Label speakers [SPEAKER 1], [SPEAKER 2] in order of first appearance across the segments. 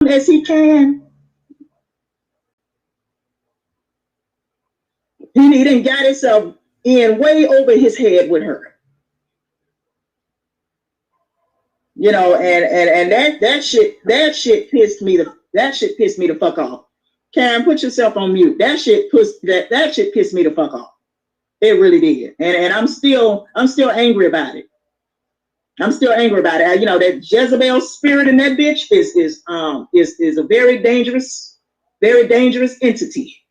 [SPEAKER 1] as he can. He done got himself in way over his head with her. You know, and that shit pissed me the fuck off. Karen, put yourself on mute. That shit pissed me the fuck off. It really did. And I'm still angry about it. I'm still angry about it. You know, that Jezebel spirit in that bitch is a very dangerous entity.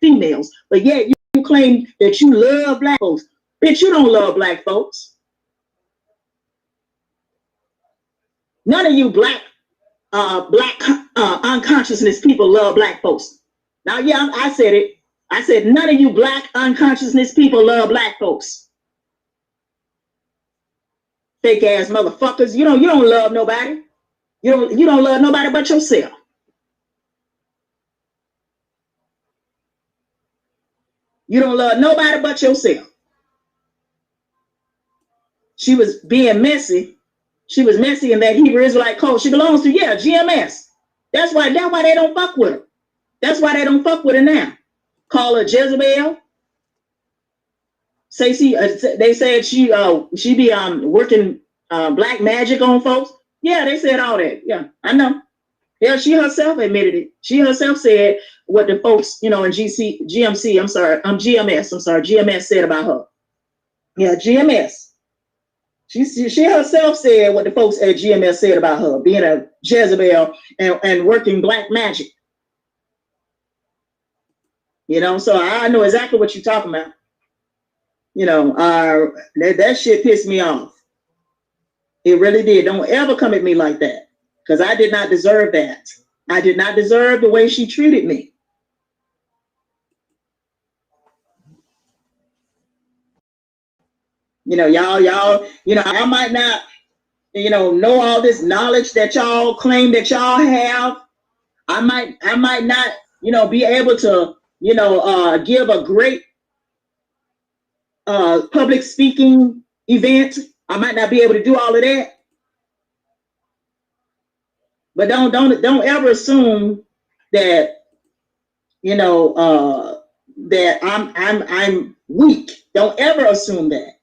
[SPEAKER 1] Females, but yet you claim that you love black folks. Bitch, you don't love black folks. None of you black unconsciousness people love black folks. Now, yeah, I said it. I said none of you black unconsciousness people love black folks. Fake ass motherfuckers. You don't love nobody. You don't love nobody but yourself. You don't love nobody but yourself. She was being messy. She was messy in that Hebrew Israelite cult she belongs to. Yeah, GMS. That's why they don't fuck with her. That's why they don't fuck with her now. Call her Jezebel. Say they said she be working black magic on folks. Yeah, they said all that. Yeah, I know. Yeah, she herself admitted it. She herself said what the folks, in GMS said about her. Yeah, GMS. She herself said what the folks at GMS said about her, being a Jezebel and working black magic. So I know exactly what you're talking about. That shit pissed me off. It really did. Don't ever come at me like that. Because I did not deserve that. I did not deserve the way she treated me. Y'all, I might not, know all this knowledge that y'all claim that y'all have. I might not, be able to, give a great public speaking event. I might not be able to do all of that. But don't ever assume that that I'm weak. Don't ever assume that.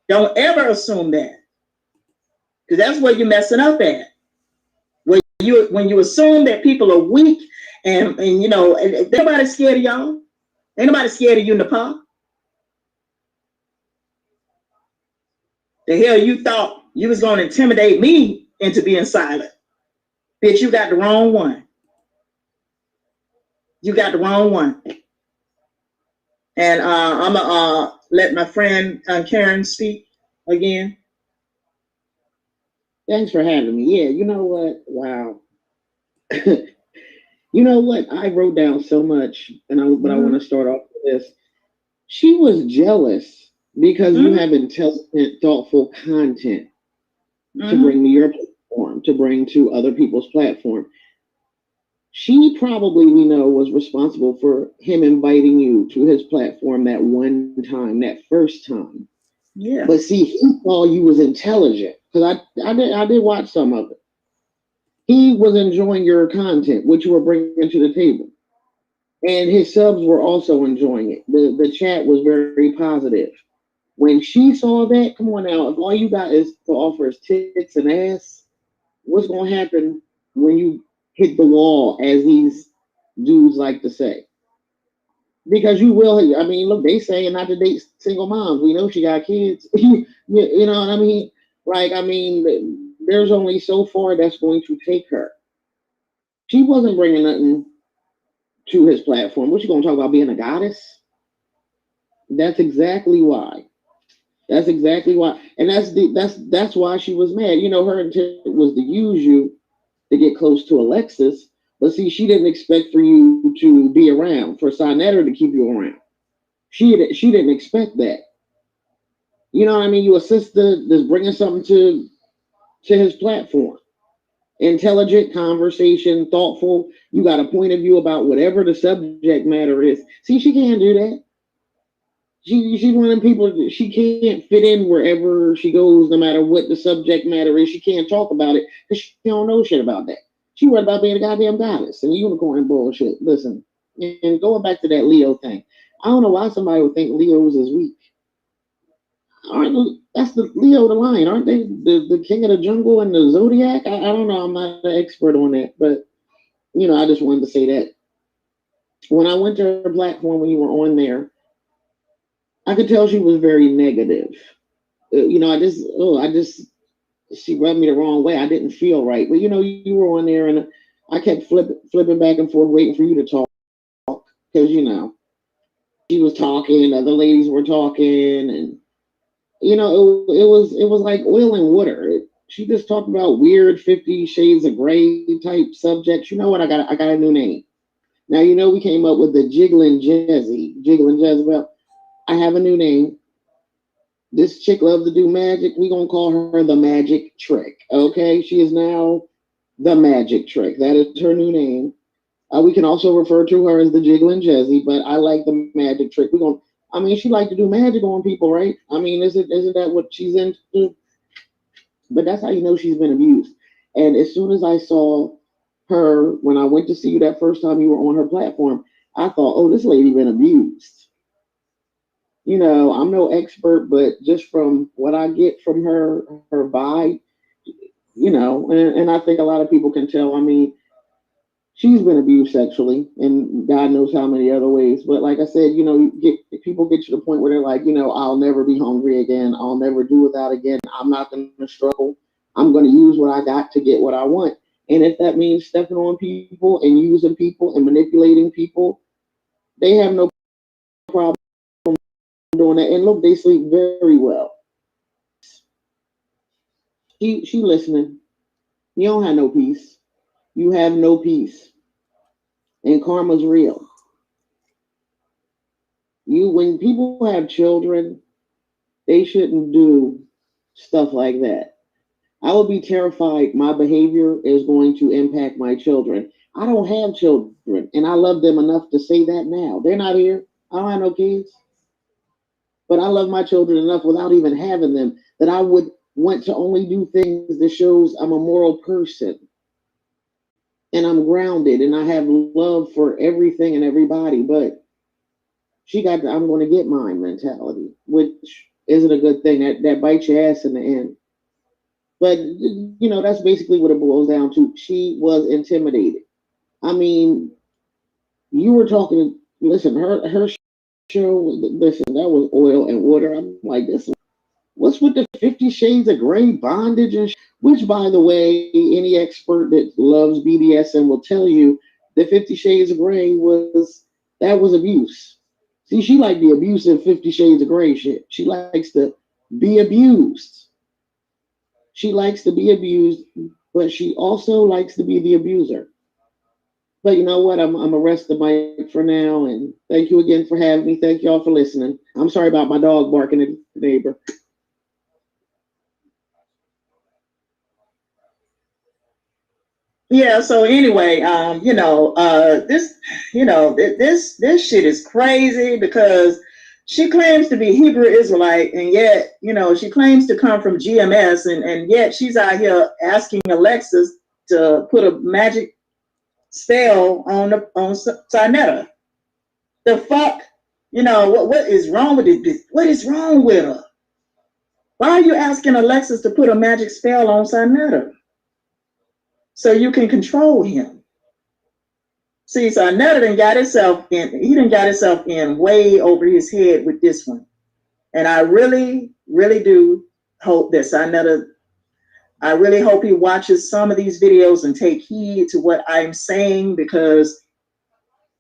[SPEAKER 1] Don't ever assume that, because that's where you're messing up at. When you assume that people are weak and nobody's scared of y'all. Ain't nobody scared of you, Nepal. The hell you thought you was going to intimidate me into being silent? Bitch, you got the wrong one. You got the wrong one. And I'm going to let my friend Karen speak again.
[SPEAKER 2] Thanks for having me. Yeah, you know what? Wow. You know what? I wrote down so much, but I want to start off with this. She was jealous because you have intelligent, thoughtful content to bring to your platform, to bring to other people's platform. She probably, we know, was responsible for him inviting you to his platform that one time, that first time.
[SPEAKER 1] Yeah.
[SPEAKER 2] But see, he saw you was intelligent, because I did watch some of it. He was enjoying your content, which you were bringing to the table. And his subs were also enjoying it. The chat was very positive. When she saw that, come on now, if all you got is to offer is tits and ass, what's going to happen when you hit the wall, as these dudes like to say? Because you will, I mean, look, they say not to date single moms. We know she got kids. You know what I mean? Like, I mean, there's only so far that's going to take her. She wasn't bringing nothing to his platform. What, you going to talk about being a goddess? That's exactly why. That's exactly why. And that's why she was mad. You know, her intent was to use you to get close to Alexis. But see, she didn't expect for you to be around, for Sinetta to keep you around. She didn't expect that. You know what I mean? You a sister that's bringing something to his platform. Intelligent conversation, thoughtful. You got a point of view about whatever the subject matter is. See, she can't do that. She's one of them people, she can't fit in wherever she goes, no matter what the subject matter is. She can't talk about it because she don't know shit about that. She worried about being a goddamn goddess and unicorn bullshit. Listen, and going back to that Leo thing, I don't know why somebody would think Leos is weak. That's the Leo the lion, aren't they? The king of the jungle and the zodiac? I don't know. I'm not an expert on that, but you know, I just wanted to say that. When I went to her platform when you were on there, I could tell she was very negative. You know, she rubbed me the wrong way. I didn't feel right. But you know, you were on there, and I kept flipping back and forth, waiting for you to talk, because you know, she was talking, other ladies were talking, and you know, it was like oil and water. She just talked about weird 50 Shades of Grey type subjects. You know what? I got a new name. Now, you know, we came up with the Jiggling Jezebel. I have a new name. This chick loves to do magic. We're going to call her the Magic Trick. Okay? She is now the Magic Trick. That is her new name. We can also refer to her as the Jiggling Jezzy, but I like the Magic Trick. I mean, she like to do magic on people, right? I mean, isn't that what she's into? But that's how you know she's been abused. And as soon as I saw her, when I went to see you that first time you were on her platform, I thought, oh, this lady been abused. You know, I'm no expert, but just from what I get from her vibe, you know, and I think a lot of people can tell. I mean, she's been abused sexually, and God knows how many other ways. But like I said, you know, people get to the point where they're like, you know, I'll never be hungry again. I'll never do without again. I'm not going to struggle. I'm going to use what I got to get what I want. And if that means stepping on people and using people and manipulating people, they have no problem doing that. And look, they sleep very well. She listening. You don't have no peace. You have no peace. And karma's real. When people have children, they shouldn't do stuff like that. I would be terrified my behavior is going to impact my children. I don't have children, and I love them enough to say that now. They're not here. I don't have no kids. But I love my children enough without even having them that I would want to only do things that shows I'm a moral person. And I'm grounded, and I have love for everything and everybody. But she got the I'm going to get mine mentality, which isn't a good thing. That bites your ass in the end. But, you know, that's basically what it boils down to. She was intimidated. I mean, you were talking, listen, her show, listen, that was oil and water. I'm like, this, what's with the 50 Shades of Grey bondage? Which, by the way, any expert that loves BDSM will tell you that 50 Shades of Grey was abuse. See, she liked the abusive 50 Shades of Grey shit. She likes to be abused. She likes to be abused, but she also likes to be the abuser. But you know what? I'm gonna rest the mic for now, and thank you again for having me. Thank y'all for listening. I'm sorry about my dog barking at the neighbor.
[SPEAKER 1] Yeah, so anyway, this shit is crazy because she claims to be Hebrew Israelite, and yet, you know, she claims to come from GMS, and yet she's out here asking Alexis to put a magic spell on Sinetta. The fuck? You know, what is wrong with this? What is wrong with her? Why are you asking Alexis to put a magic spell on Sarnetta so you can control him? See, Sarnetta done got himself in way over his head with this one. And I really, really do hope that Sarnetta, I really hope he watches some of these videos and take heed to what I'm saying, because,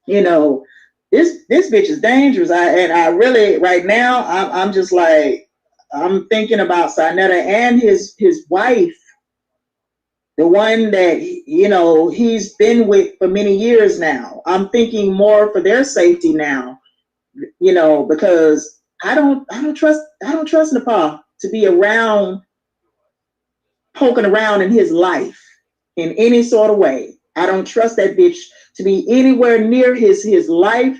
[SPEAKER 1] you know, this bitch is dangerous. I really, right now, I'm just like, I'm thinking about Sarnetta and his wife, the one that, you know, he's been with for many years now. I'm thinking more for their safety now, you know, because I don't trust Nepal to be around, poking around in his life in any sort of way. I don't trust that bitch to be anywhere near his life,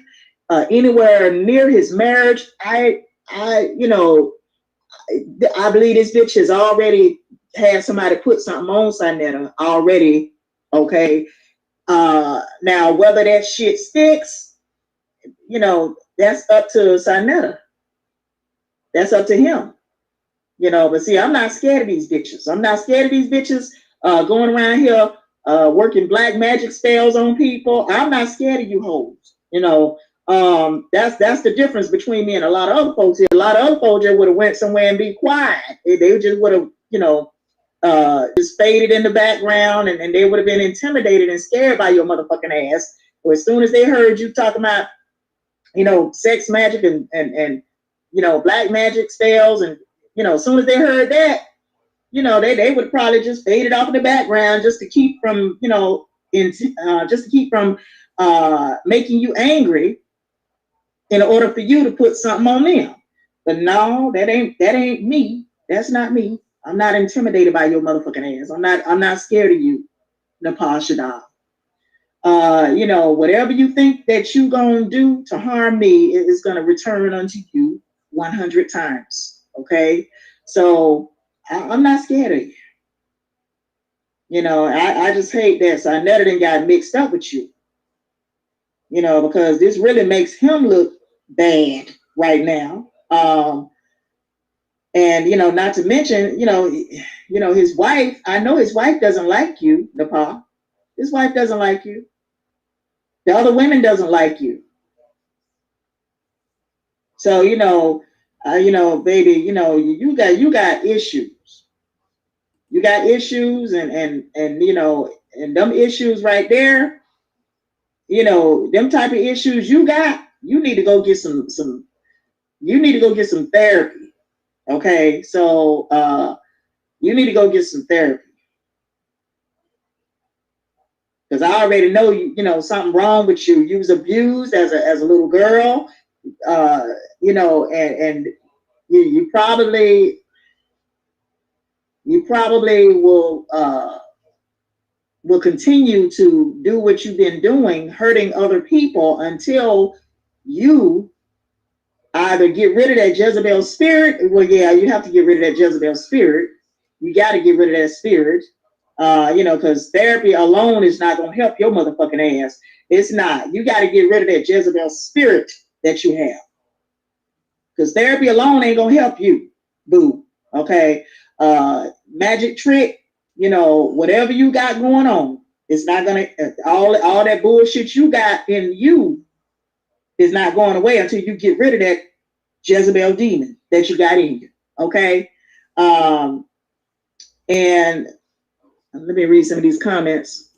[SPEAKER 1] anywhere near his marriage. You know, I believe this bitch has already had somebody put something on Sarnetta already. Okay. Now whether that shit sticks, you know, that's up to Sarnetta. That's up to him. You know, but see, I'm not scared of these bitches. I'm not scared of these bitches going around here working black magic spells on people. I'm not scared of you hoes. You know, that's the difference between me and a lot of other folks here. A lot of other folks just would have went somewhere and be quiet. They just would have, you know, just faded in the background, and they would have been intimidated and scared by your motherfucking ass. Or as soon as they heard you talking about, you know, sex magic and you know, black magic spells, and, you know, as soon as they heard that, you know, they would probably just faded off in the background just to keep from, you know, just to keep from making you angry in order for you to put something on them. But no, that ain't me. That's not me. I'm not intimidated by your motherfucking ass. I'm not scared of you, Nepal Shadab. You know, whatever you think that you gonna do to harm me is gonna return unto you 100 times. Okay, so I'm not scared of you. You know, I just hate that Sarnetta done got mixed up with you. You know, because this really makes him look bad right now. And, you know, not to mention, you know, his wife. I know his wife doesn't like you, Nepal. His wife doesn't like you. The other women doesn't like you. So, you know, baby, you know, you got issues. You got issues, and you know, and them issues right there, you know, them type of issues you got, you need to go get some therapy. Okay, so you need to go get some therapy, because I already know you know something wrong with you. You was abused as a little girl, you know, and you probably will continue to do what you've been doing, hurting other people, until you either get rid of that Jezebel spirit. Well, yeah, you have to get rid of that Jezebel spirit. You got to get rid of that spirit, you know, because therapy alone is not going to help your motherfucking ass. It's not. You got to get rid of that Jezebel spirit that you have, because therapy alone ain't going to help you, boo. Okay, magic trick, you know, whatever you got going on, it's not gonna, all that bullshit you got in you is not going away until you get rid of that Jezebel demon that you got in you. Okay, and let me read some of these comments.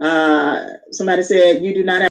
[SPEAKER 1] Somebody said, you do not have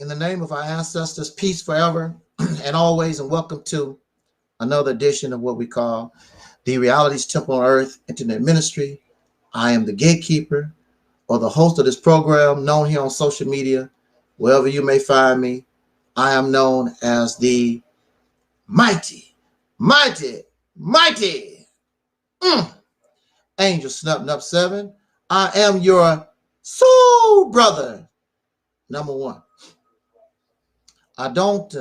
[SPEAKER 3] In the name of our ancestors, peace forever and always, and welcome to another edition of what we call the Reality's Temple on Earth Internet Ministry. I am the gatekeeper or the host of this program, known here on social media, wherever you may find me. I am known as the mighty Angel Snub 7. I am your soul brother, number one. I don't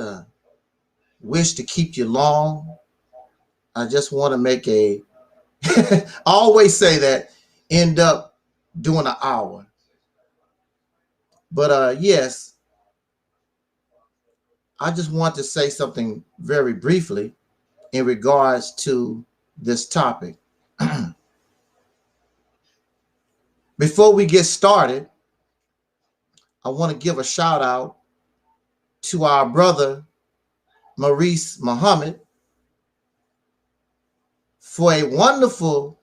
[SPEAKER 3] wish to keep you long. I just want to make I always say that, end up doing an hour. But yes, I just want to say something very briefly in regards to this topic. Before we get started, I want to give a shout out to our brother, Maurice Muhammad, for a wonderful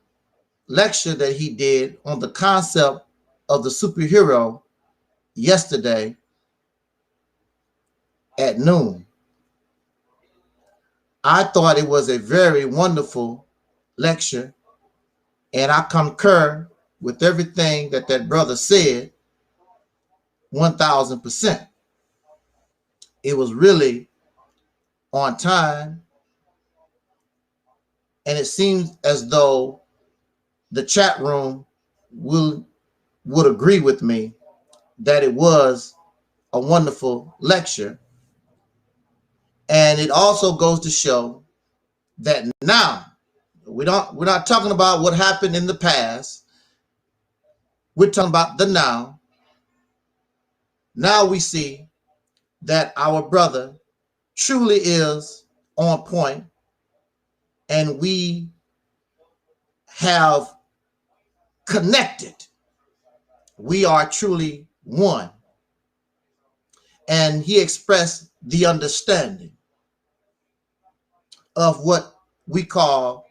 [SPEAKER 3] lecture that he did on the concept of the superhero yesterday at noon. I thought it was a very wonderful lecture, and I concur with everything that brother said 1000%. It was really on time, and it seems as though the chat room would agree with me that it was a wonderful lecture. And it also goes to show that now we're not talking about what happened in the past. We're talking about the now. Now we see that our brother truly is on point, and we have connected. We are truly one. And he expressed the understanding of what we call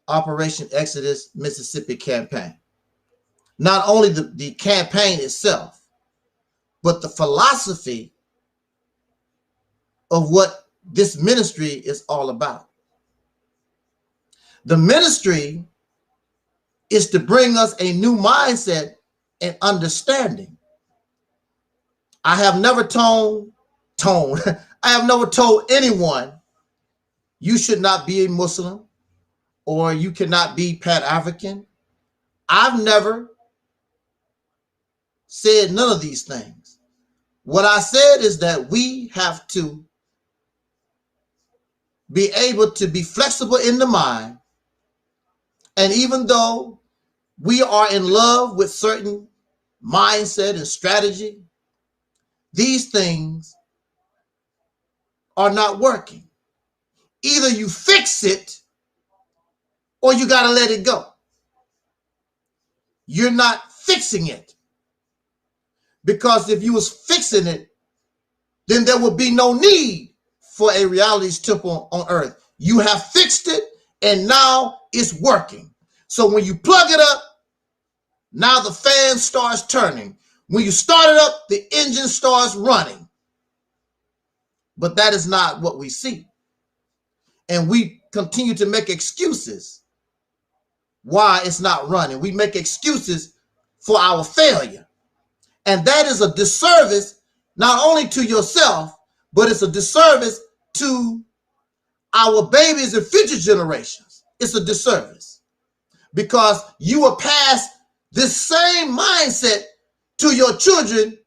[SPEAKER 3] Operation Exodus Mississippi campaign. Not only the campaign itself, but the philosophy of what this ministry is all about. The ministry is to bring us a new mindset and understanding. I have never told anyone you should not be a Muslim or you cannot be Pan-African. I've never said none of these things. What I said is that we have to be able to be flexible in the mind. And even though we are in love with certain mindset and strategy, these things are not working. Either you fix it or you got to let it go. You're not fixing it. Because if you was fixing it, then there would be no need for a reality's temple on earth. You have fixed it, and now it's working. So when you plug it up, now the fan starts turning. When you start it up, the engine starts running. But that is not what we see. And we continue to make excuses why it's not running. We make excuses for our failure. And that is a disservice not only to yourself, but it's a disservice to our babies and future generations. It's a disservice because you will pass this same mindset to your children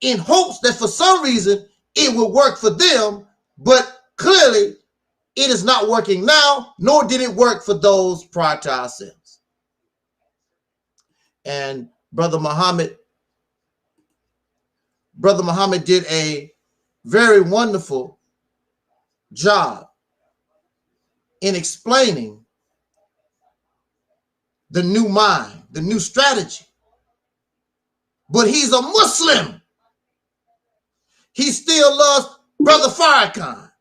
[SPEAKER 3] in hopes that for some reason it will work for them, but clearly it is not working now, nor did it work for those prior to ourselves. And Brother Muhammad did a very wonderful job in explaining the new mind, the new strategy. But he's a Muslim. He still loves Brother Farrakhan.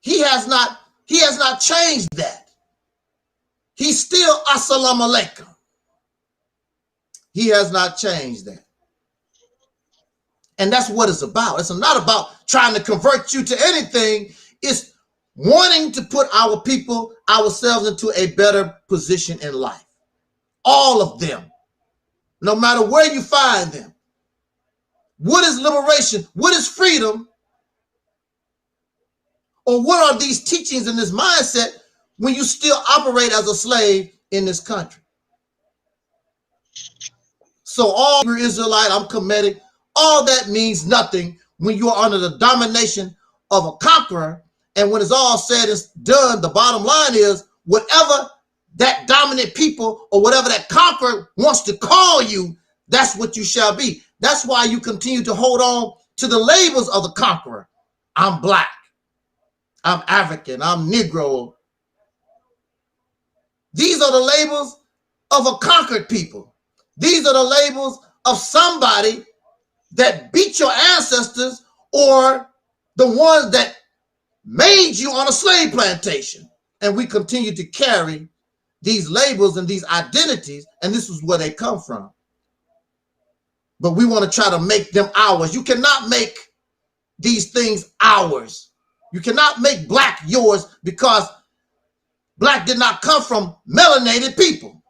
[SPEAKER 3] He has not changed that. He's still Assalamu alaikum. He has not changed that. And that's what it's about. It's not about trying to convert you to anything. It's wanting to put our people, ourselves into a better position in life. All of them, no matter where you find them. What is liberation? What is freedom? Or what are these teachings and this mindset when you still operate as a slave in this country? So all you're Israelite, I'm Kemetic, all that means nothing when you are under the domination of a conqueror. And when it's all said and done, the bottom line is whatever that dominant people or whatever that conqueror wants to call you, that's what you shall be. That's why you continue to hold on to the labels of the conqueror. I'm black, I'm African, I'm Negro. These are the labels of a conquered people. These are the labels of somebody that beat your ancestors or the ones that made you on a slave plantation. And we continue to carry these labels and these identities, and this is where they come from. But we want to try to make them ours. You cannot make these things ours. You cannot make black yours because black did not come from melanated people.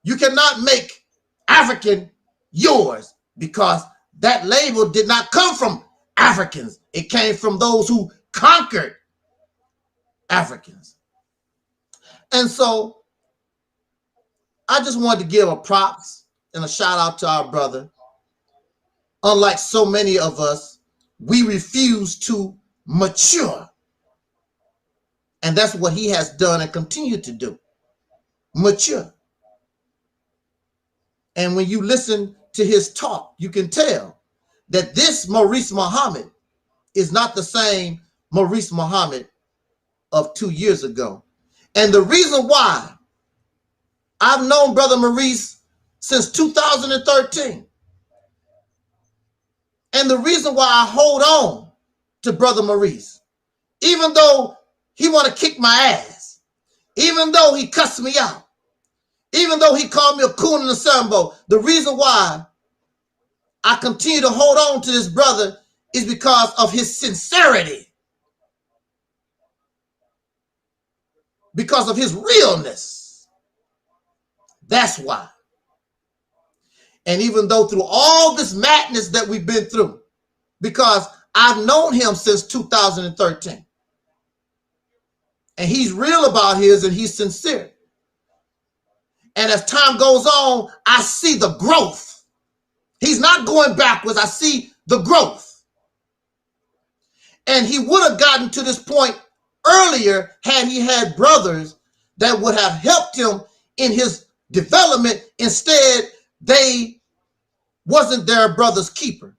[SPEAKER 3] You cannot make African yours because that label did not come from Africans. It came from those who conquered Africans. And so I just wanted to give a props and a shout out to our brother. Unlike so many of us, we refuse to mature. And that's what he has done and continue to do. Mature. And when you listen to his talk, you can tell that this Maurice Muhammad is not the same Maurice Muhammad of 2 years ago. And the reason why I've known Brother Maurice since 2013. And the reason why I hold on to Brother Maurice, even though he want to kick my ass, even though he cussed me out, even though he called me a coon and a sambo, the reason why I continue to hold on to this brother is because of his sincerity, because of his realness. That's why. And even though through all this madness that we've been through, because I've known him since 2013, and he's real about his and he's sincere. And as time goes on, I see the growth. He's not going backwards. I see the growth. And he would have gotten to this point earlier had he had brothers that would have helped him in his development. Instead, they wasn't their brother's keeper.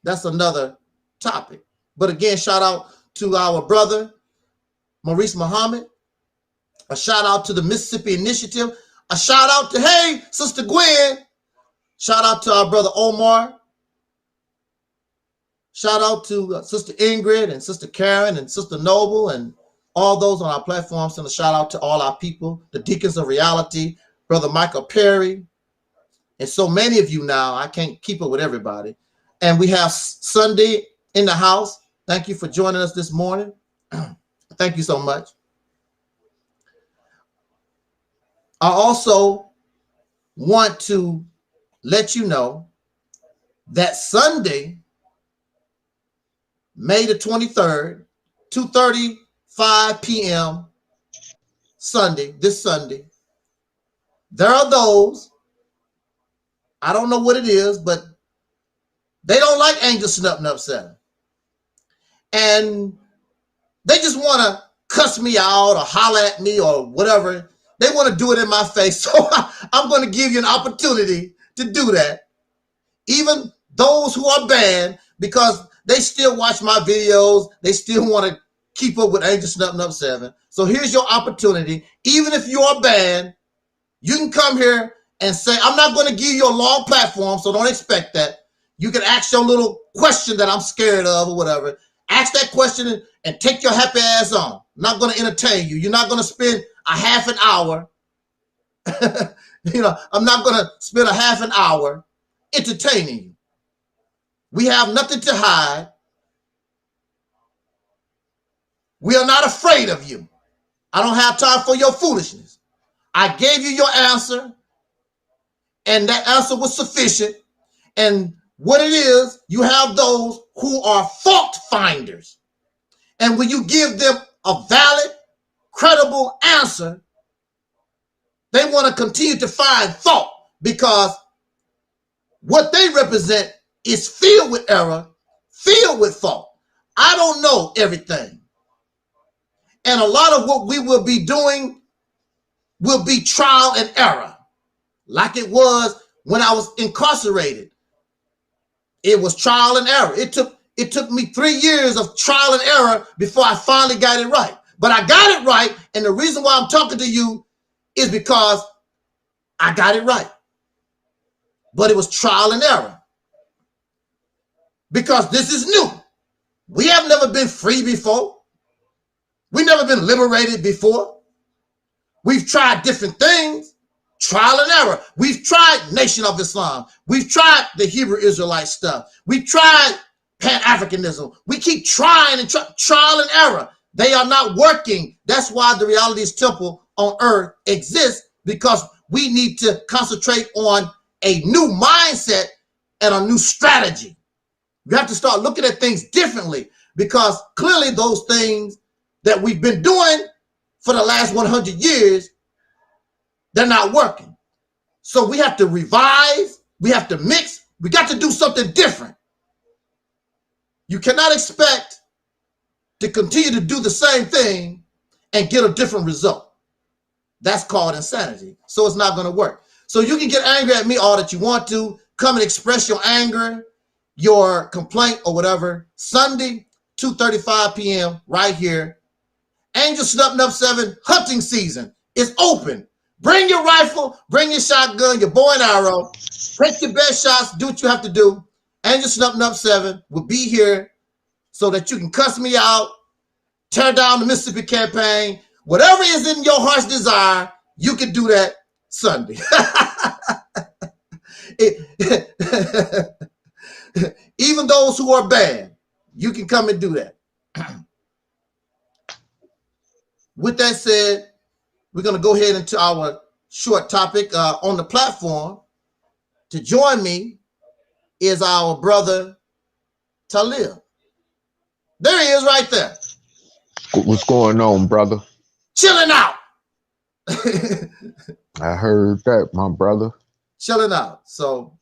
[SPEAKER 3] That's another topic. But again, shout out to our brother, Maurice Muhammad. A shout out to the Mississippi Initiative. A shout out to, hey, Sister Gwen. Shout out to our brother Omar. Shout out to Sister Ingrid and Sister Karen and Sister Noble and all those on our platforms. And a shout out to all our people, the Deacons of Reality, Brother Micah Perry, and so many of you now. I can't keep up with everybody. And we have Sunday in the house. Thank you for joining us this morning. Thank you so much. I also want to let you know that Sunday, May the 23rd, 2:35 p.m. Sunday, this Sunday, there are those, I don't know what it is, but they don't like Angel Snup 7. And they just want to cuss me out or holler at me or whatever. They want to do it in my face. So I'm going to give you an opportunity to do that. Even those who are banned, because they still watch my videos. They still want to keep up with Angel Snup 7. So here's your opportunity. Even if you are banned, you can come here and say, I'm not going to give you a long platform, so don't expect that. You can ask your little question that I'm scared of or whatever. Ask that question and take your happy ass on. I'm not going to entertain you. You're not going to spend a half an hour You know, I'm not going to spend a half an hour entertaining you. We have nothing to hide. We are not afraid of you. I don't have time for your foolishness. I gave you your answer, and that answer was sufficient. And what it is, you have those who are fault finders. And when you give them a valid, credible answer, they want to continue to find fault because what they represent is filled with error, filled with fault. I don't know everything. And a lot of what we will be doing will be trial and error, like it was when I was incarcerated. It was trial and error. It took me 3 years of trial and error before I finally got it right. But I got it right, and the reason why I'm talking to you is because I got it right. But it was trial and error. Because this is new. We have never been free before. We've never been liberated before. We've tried different things, trial and error. We've tried Nation of Islam. We've tried the Hebrew Israelite stuff. We've tried Pan-Africanism. We keep trying and trial and error. They are not working. That's why the Reality's Temple on Earth exists, because we need to concentrate on a new mindset and a new strategy. We have to start looking at things differently, because clearly those things that we've been doing for the last 100 years, they're not working. So we have to revise, we have to mix, we got to do something different. You cannot expect to continue to do the same thing and get a different result. That's called insanity. So it's not going to work. So you can get angry at me all that you want to. Come and express your anger, your complaint, or whatever. Sunday, 2:35 p.m. right here. Angel Snup Nup 7 hunting season is open. Bring your rifle, bring your shotgun, your bow and arrow. Take your best shots, do what you have to do. Angel Snup Nup 7 will be here so that you can cuss me out, tear down the Mississippi campaign. Whatever is in your heart's desire, you can do that Sunday. Even those who are bad, you can come and do that. With that said, we're going to go ahead into our short topic on the platform. To join me is our brother Taalik. There he is right there.
[SPEAKER 4] What's going on, brother?
[SPEAKER 3] Chilling out.
[SPEAKER 4] I heard that, my brother.
[SPEAKER 3] Chilling out. So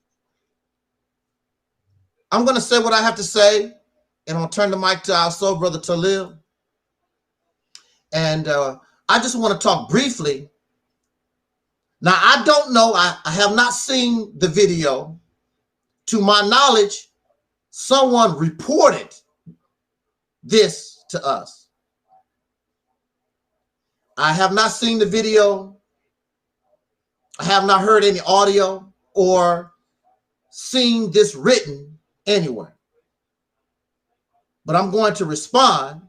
[SPEAKER 3] I'm going to say what I have to say, and I'll turn the mic to our soul brother Taalik. And I just want to talk briefly. Now, I don't know. I have not seen the video. To my knowledge, someone reported this to us. I have not seen the video. I have not heard any audio or seen this written anywhere. But I'm going to respond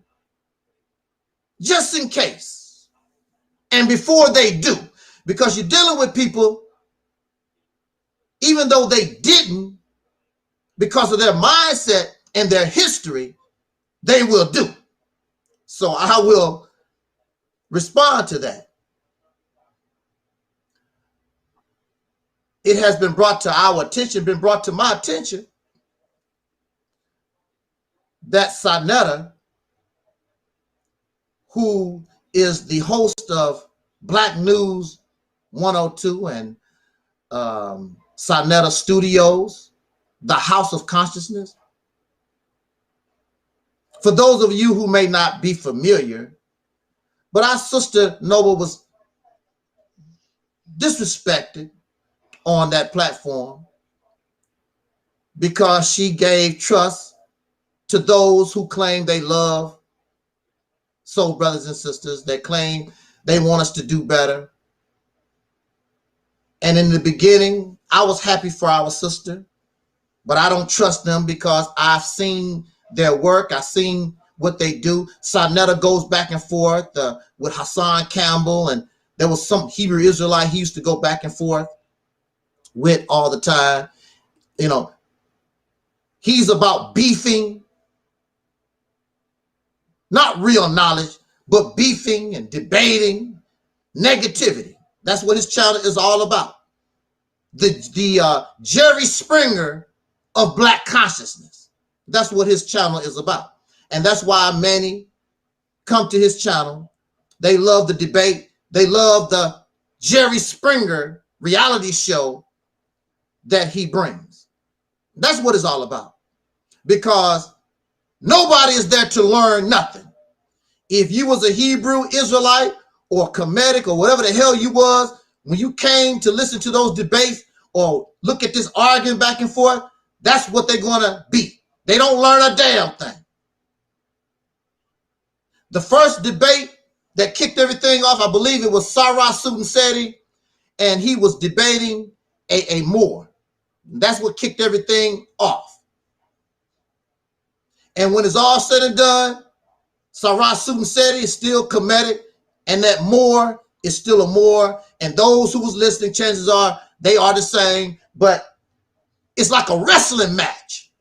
[SPEAKER 3] just in case. And before they do, because you're dealing with people, even though they didn't, because of their mindset and their history, they will do. So I will respond to that. It has been brought to our attention, been brought to my attention, that Sonetta, who is the host of Blacknews102 and Sonetta Studios, the House of Consciousness. For those of you who may not be familiar, but our sister Noble was disrespected on that platform because she gave trust to those who claim they love soul brothers and sisters, that claim they want us to do better. And in the beginning, I was happy for our sister, but I don't trust them because I've seen their work. I've seen what they do. Sonetta goes back and forth with Hassan Campbell and there was some Hebrew Israelite he used to go back and forth with all the time. You know, he's about beefing, not real knowledge, but beefing and debating, negativity. That's what his channel is all about. The Jerry Springer of Black consciousness. That's what his channel is about. And that's why many come to his channel. They love the debate. They love the Jerry Springer reality show that he brings. That's what it's all about. Because nobody is there to learn nothing. If you was a Hebrew Israelite or Kemetic or whatever the hell you was, when you came to listen to those debates or look at this arguing back and forth, that's what they're going to be. They don't learn a damn thing. The first debate that kicked everything off, I believe it was Sarah Sutanseti, and he was debating a Moor. That's what kicked everything off. And when it's all said and done, Sarah Sutanseti is still Kemetic, and that Moor is still a Moor, and those who was listening, chances are they are the same, but it's like a wrestling match.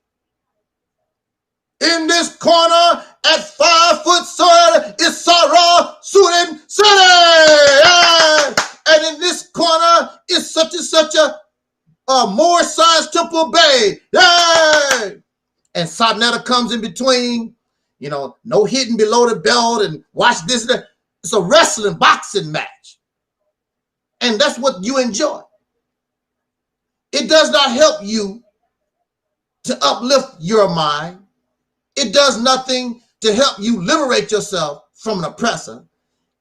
[SPEAKER 3] In this corner at 5 foot soil is Sarah Sutanseti, and in this corner is such and such a Moor Science Temple Bay, and Sabnetta comes in between, you know, no hitting below the belt, and watch this and that. It's a wrestling boxing match. And that's what you enjoy. It does not help you to uplift your mind. It does nothing to help you liberate yourself from an oppressor.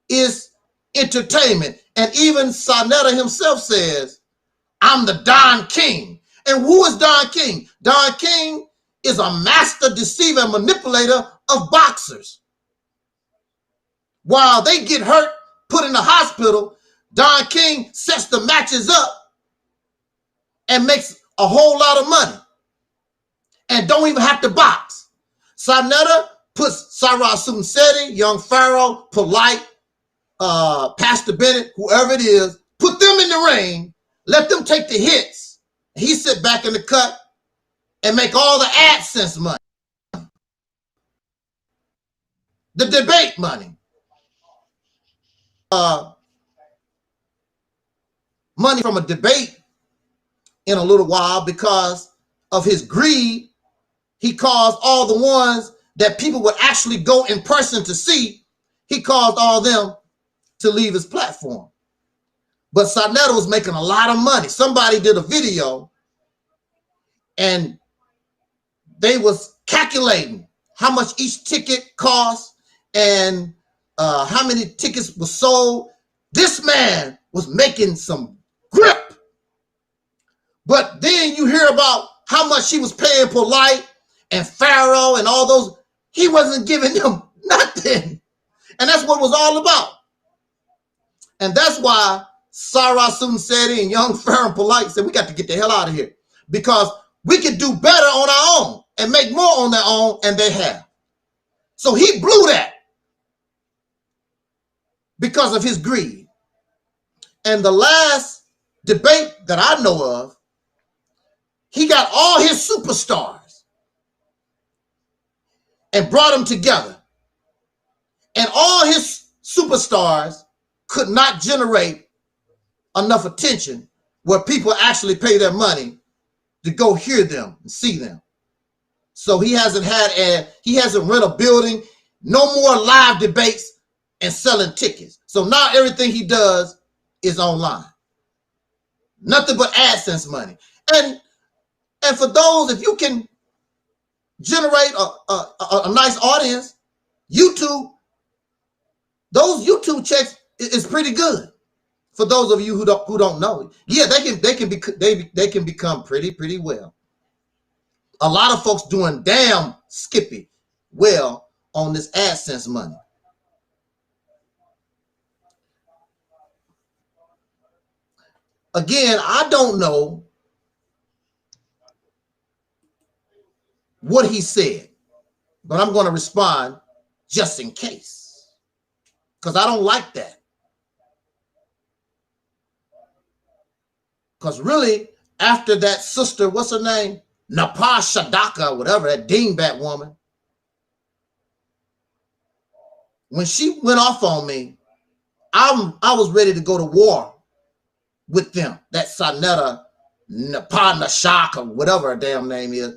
[SPEAKER 3] It's entertainment. And even Sabnetta himself says, I'm the Don King. And who is Don King? Don King is a master deceiver and manipulator of boxers. While they get hurt, put in the hospital, Don King sets the matches up and makes a whole lot of money and don't even have to box. Sabnetta puts Sarah Sutanseti, Young Pharaoh, Polite, Pastor Bennett, whoever it is, put them in the ring, let them take the hits. He sit back in the cut and make all the AdSense money, the debate money. Money from a debate in a little while because of his greed. He caused all the ones that people would actually go in person to see, he caused all them to leave his platform. But Sabnetta was making a lot of money. Somebody did a video and they was calculating how much each ticket cost and how many tickets were sold. This man was making some grip. But then you hear about how much he was paying Polite and Pharaoh and all those. He wasn't giving them nothing. And that's what it was all about. And that's why Sarah Sutanseti and Young Pharaoh and Polite said, we got to get the hell out of here because we could do better on our own and make more on their own, and they have. So he blew that because of his greed. And the last debate that I know of, he got all his superstars and brought them together. And all his superstars could not generate enough attention where people actually pay their money to go hear them and see them. So he hasn't rent a building, no more live debates and selling tickets. So now everything he does is online. Nothing but AdSense money. And for those, if you can generate a nice audience, YouTube, those YouTube checks is pretty good. For those of you who don't know, yeah, they can become pretty well. A lot of folks doing damn skippy well on this AdSense money. Again, I don't know what he said, but I'm going to respond just in case, because I don't like that. Because really, after that sister, what's her name? Napa Shadaka, whatever, that dingbat woman. When she went off on me, I was ready to go to war with them. That Sanetta Napa Nashak or whatever her damn name is.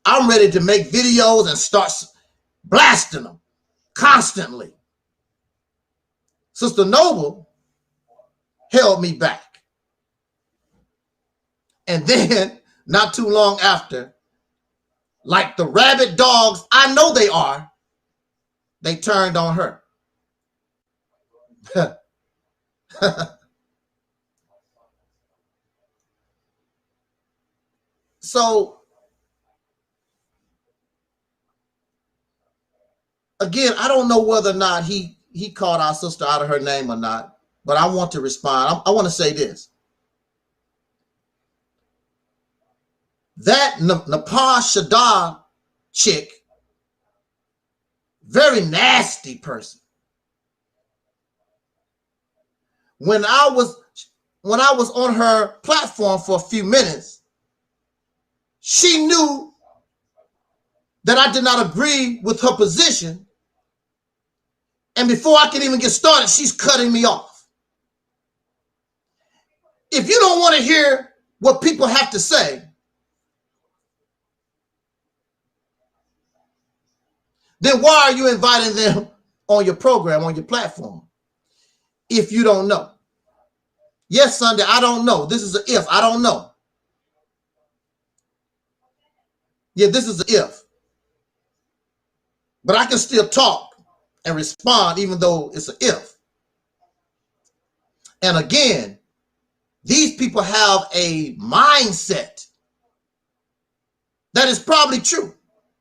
[SPEAKER 3] I'm ready to make videos and start blasting them constantly. Sister Noble held me back. And then, not too long after, like the rabid dogs I know they are, they turned on her. So, again, I don't know whether or not he called our sister out of her name or not, but I want to respond. I want to say this. That Napa Shadar chick, very nasty person. When I was on her platform for a few minutes, she knew that I did not agree with her position. And before I could even get started, she's cutting me off. If you don't want to hear what people have to say, then why are you inviting them on your program, on your platform? If you don't know. Yes, Sunday, I don't know. This is an if. I don't know. Yeah, this is an if. But I can still talk and respond even though it's an if. And again, these people have a mindset that is probably true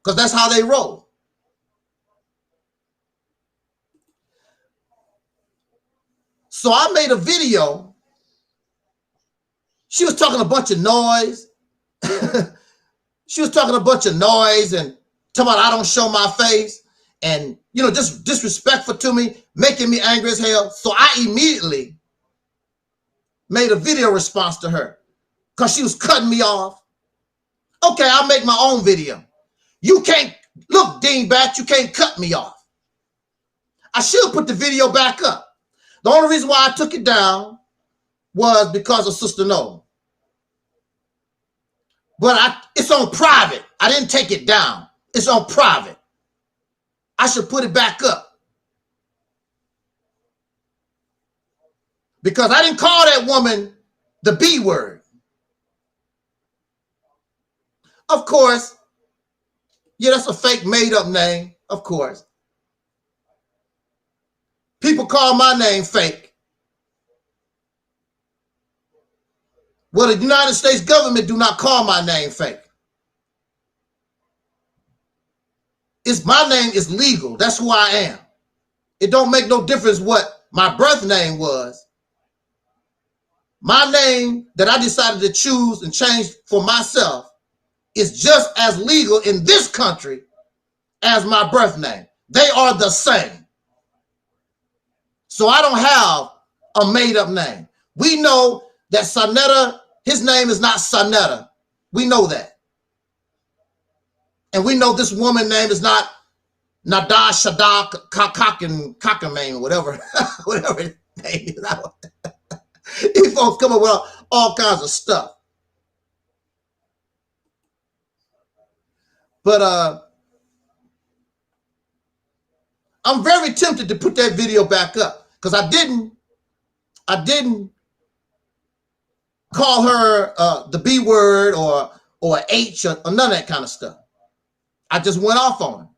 [SPEAKER 3] because that's how they roll. So I made a video. She was talking a bunch of noise. She was talking a bunch of noise and talking about I don't show my face and, you know, just disrespectful to me, making me angry as hell. So I immediately made a video response to her because she was cutting me off. Okay, I'll make my own video. You can't, look, dingbat, you can't cut me off. I should put the video back up. The only reason why I took it down was because of Sister Noble. But it's on private. I didn't take it down. It's on private. I should put it back up. Because I didn't call that woman the B word. Of course, yeah, that's a fake made up name, of course. People call my name fake. Well, the United States government do not call my name fake. My name is legal. That's who I am. It don't make no difference what my birth name was. My name that I decided to choose and change for myself is just as legal in this country as my birth name. They are the same. So I don't have a made-up name. We know that Sanetta, his name is not Sanetta. We know that. And we know this woman's name is not Nada Shada Kakamane, whatever, whatever his name is. These folks come up with all kinds of stuff. But I'm very tempted to put that video back up because I didn't call her the B word or H or none of that kind of stuff. I just went off on her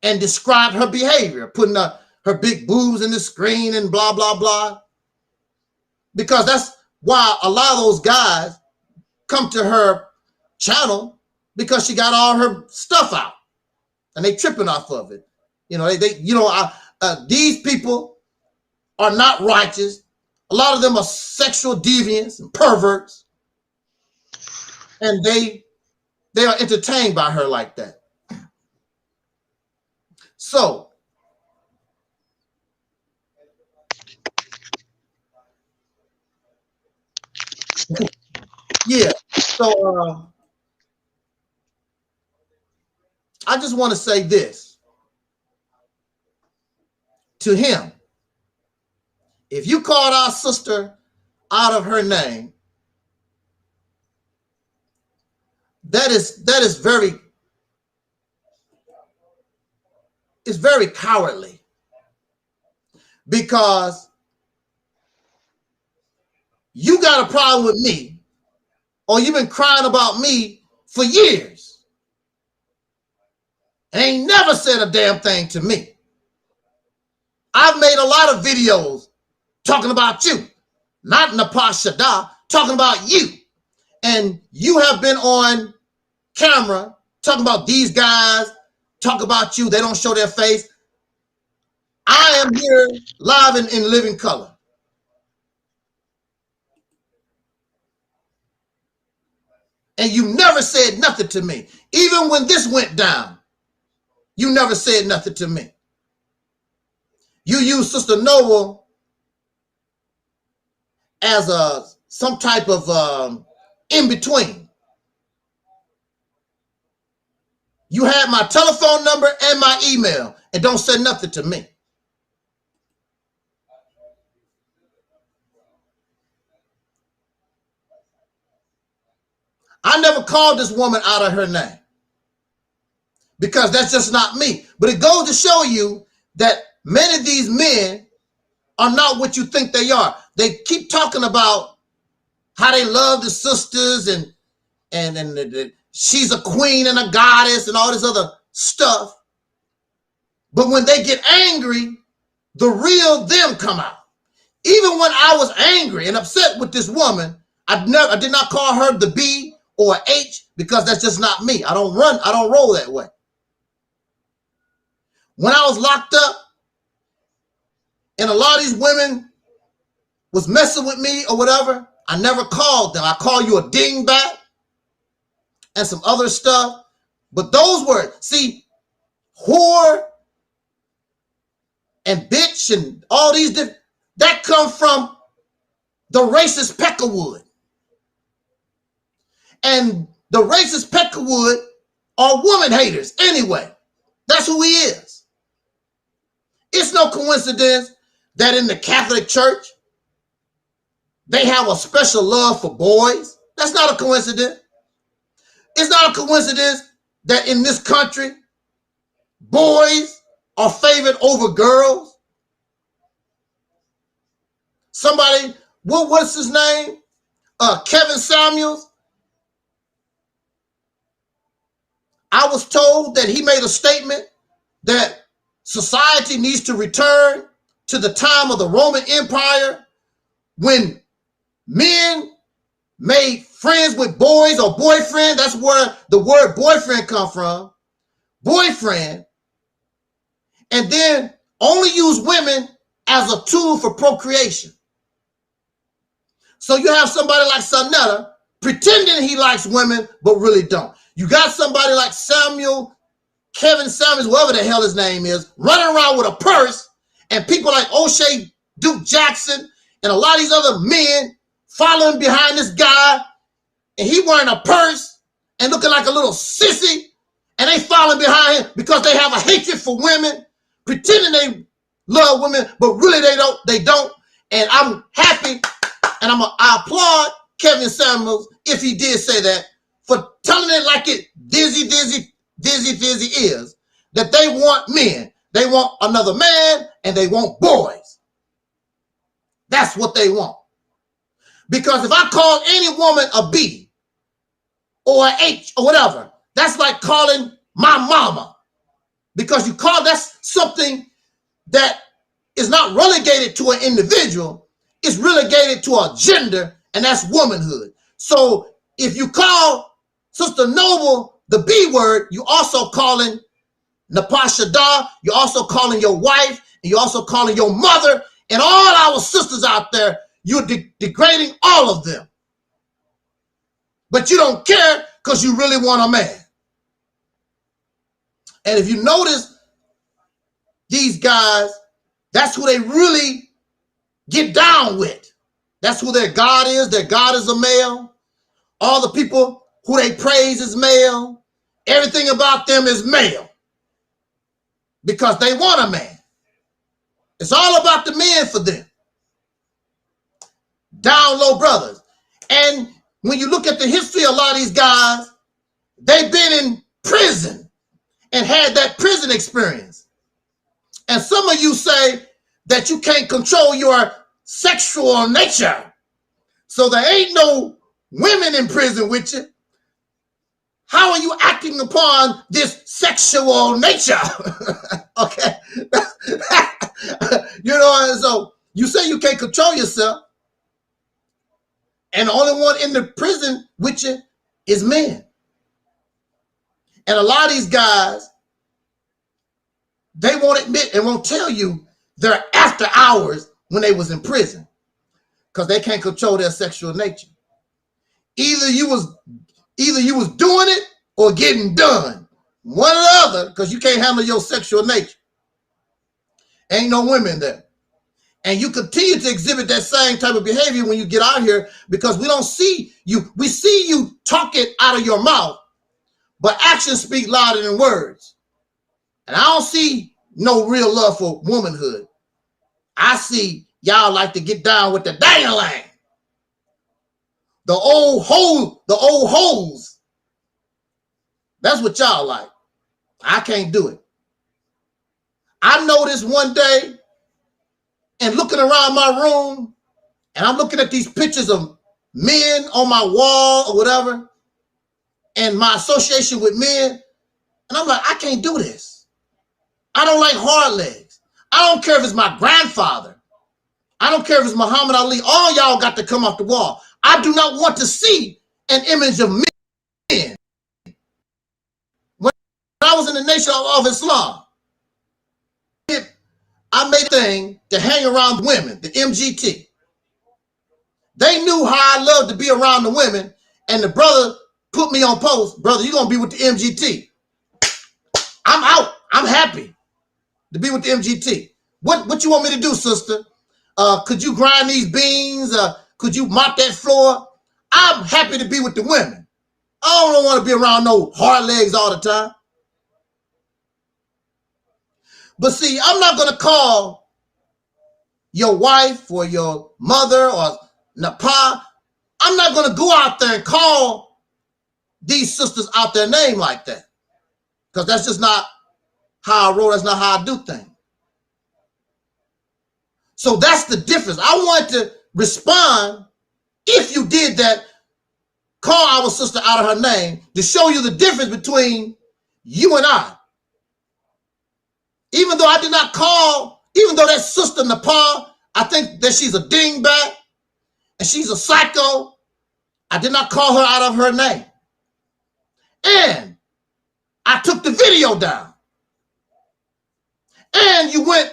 [SPEAKER 3] and described her behavior, putting her big boobs in the screen and blah, blah, blah. Because that's why a lot of those guys come to her channel because she got all her stuff out and they tripping off of it. You know, these people are not righteous. A lot of them are sexual deviants and perverts. And they are entertained by her like that. So, Yeah. So I just want to say this to him. If you called our sister out of her name, that is very, it's very cowardly, because you got a problem with me, or you've been crying about me for years and ain't never said a damn thing to me. I've made a lot of videos talking about you, not Napashada, talking about you. And you have been on camera talking about these guys, talk about you, they don't show their face. I am here live in living color. And you never said nothing to me. Even when this went down, you never said nothing to me. You used Sister Noble as some type of in-between. You had my telephone number and my email and don't say nothing to me. I never called this woman out of her name because that's just not me. But it goes to show you that many of these men are not what you think they are. They keep talking about how they love the sisters and she's a queen and a goddess and all this other stuff. But when they get angry, the real them come out. Even when I was angry and upset with this woman, I did not call her the B or H, because that's just not me. I don't roll that way. When I was locked up and a lot of these women was messing with me or whatever, I never called them. I call you a dingbat and some other stuff. But those words, see, whore and bitch and all these different, that come from the racist Peckerwood. And the racist Peckerwood are woman haters anyway. That's who he is. It's no coincidence that in the Catholic Church, they have a special love for boys. That's not a coincidence. It's not a coincidence that in this country, boys are favored over girls. Somebody, what's his name? Kevin Samuels. I was told that he made a statement that society needs to return to the time of the Roman Empire when men made friends with boys or boyfriend. That's where the word boyfriend come from. Boyfriend. And then only use women as a tool for procreation. So you have somebody like Sonetta pretending he likes women, but really don't. You got somebody like Kevin Samuels, whoever the hell his name is, running around with a purse, and people like O'Shea Duke Jackson and a lot of these other men following behind this guy, and he wearing a purse and looking like a little sissy, and they following behind him because they have a hatred for women, pretending they love women, but really they don't. And I'm happy, and I applaud Kevin Samuels if he did say that, for telling it like it dizzy is, that they want men. They want another man and they want boys. That's what they want. Because if I call any woman a B or an H or whatever, that's like calling my mama. Because that's something that is not relegated to an individual, it's relegated to a gender, and that's womanhood. So if you call Sister Noble the B word, you also calling Napashada, you're also calling your wife, and you're also calling your mother, and all our sisters out there, you're degrading all of them. But you don't care because you really want a man. And if you notice, these guys, that's who they really get down with. That's who their God is. Their God is a male. All the people who they praise is male. Everything about them is male. Because they want a man. It's all about the men for them. Down low brothers. And when you look at the history of a lot of these guys, they've been in prison and had that prison experience. And some of you say that you can't control your sexual nature. So there ain't no women in prison with you. How are you acting upon this sexual nature? Okay. You know, and so you say you can't control yourself. And the only one in the prison with you is men. And a lot of these guys, they won't admit and won't tell you their after hours when they was in prison because they can't control their sexual nature. Either you was doing it or getting done. One or the other, because you can't handle your sexual nature. Ain't no women there. And you continue to exhibit that same type of behavior when you get out here because we don't see you. We see you talk it out of your mouth, but actions speak louder than words. And I don't see no real love for womanhood. I see y'all like to get down with the dang-a-lang. The old hoes. That's what y'all like. I can't do it. I noticed one day and looking around my room, and I'm looking at these pictures of men on my wall or whatever, and my association with men, and I'm like, I can't do this. I don't like hard legs. I don't care if it's my grandfather. I don't care if it's Muhammad Ali. All y'all got to come off the wall. I do not want to see an image of men. When I was in the Nation of Islam, I made a thing to hang around women, the MGT. They knew how I loved to be around the women, and the brother put me on post. Brother, you're going to be with the MGT. I'm out. I'm happy to be with the MGT. What you want me to do, sister? Could you grind these beans? Could you mop that floor? I'm happy to be with the women. I don't want to be around no hard legs all the time. But see, I'm not going to call your wife or your mother or Napa. I'm not going to go out there and call these sisters out their name like that. Because that's just not how I roll. That's not how I do things. So that's the difference. I want to respond, if you did that, call our sister out of her name to show you the difference between you and I. Even though I did not call, even though that sister Nepal, I think that she's a dingbat and she's a psycho, I did not call her out of her name. And I took the video down. And you went,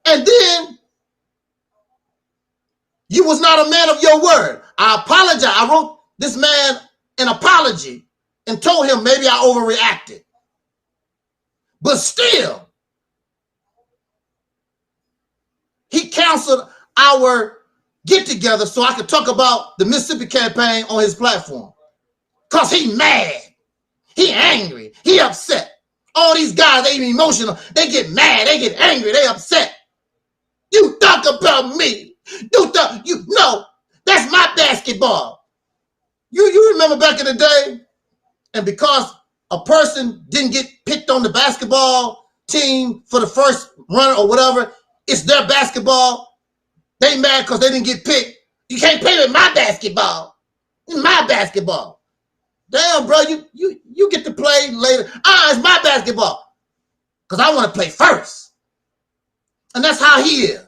[SPEAKER 3] and then you was not a man of your word. I apologize. I wrote this man an apology and told him maybe I overreacted. But still, he canceled our get-together so I could talk about the Mississippi campaign on his platform. Because he mad. He angry. He upset. All these guys, they emotional. They get mad. They get angry. They upset. You talk about me. You know, that's my basketball. You remember back in the day, and because a person didn't get picked on the basketball team for the first run or whatever, it's their basketball. They mad because they didn't get picked. You can't play with my basketball. It's my basketball. Damn, bro, you get to play later. It's my basketball. Because I want to play first. And that's how he is.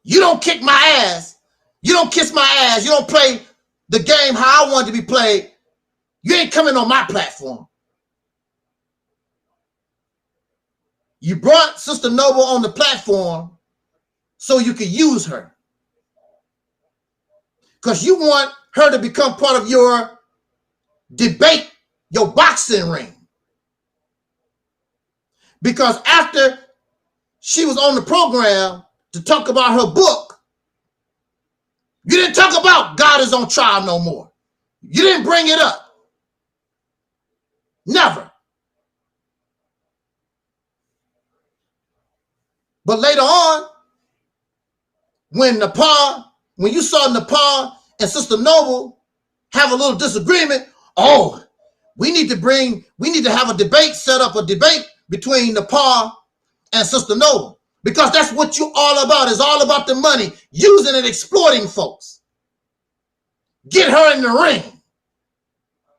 [SPEAKER 3] You don't kick my ass. You don't kiss my ass. You don't play the game how I want it to be played. You ain't coming on my platform. You brought Sister Noble on the platform so you could use her. Because you want her to become part of your debate, your boxing ring. Because after she was on the program to talk about her book, You didn't talk about God is on trial no more. You didn't bring it up. Never. But later on, when you saw Nepal and Sister Noble have a little disagreement, oh, we need to have a debate, set up a debate between Nepal and Sister Noble. Because that's what you all about. It's all about the money, using and exploiting folks. Get her in the ring.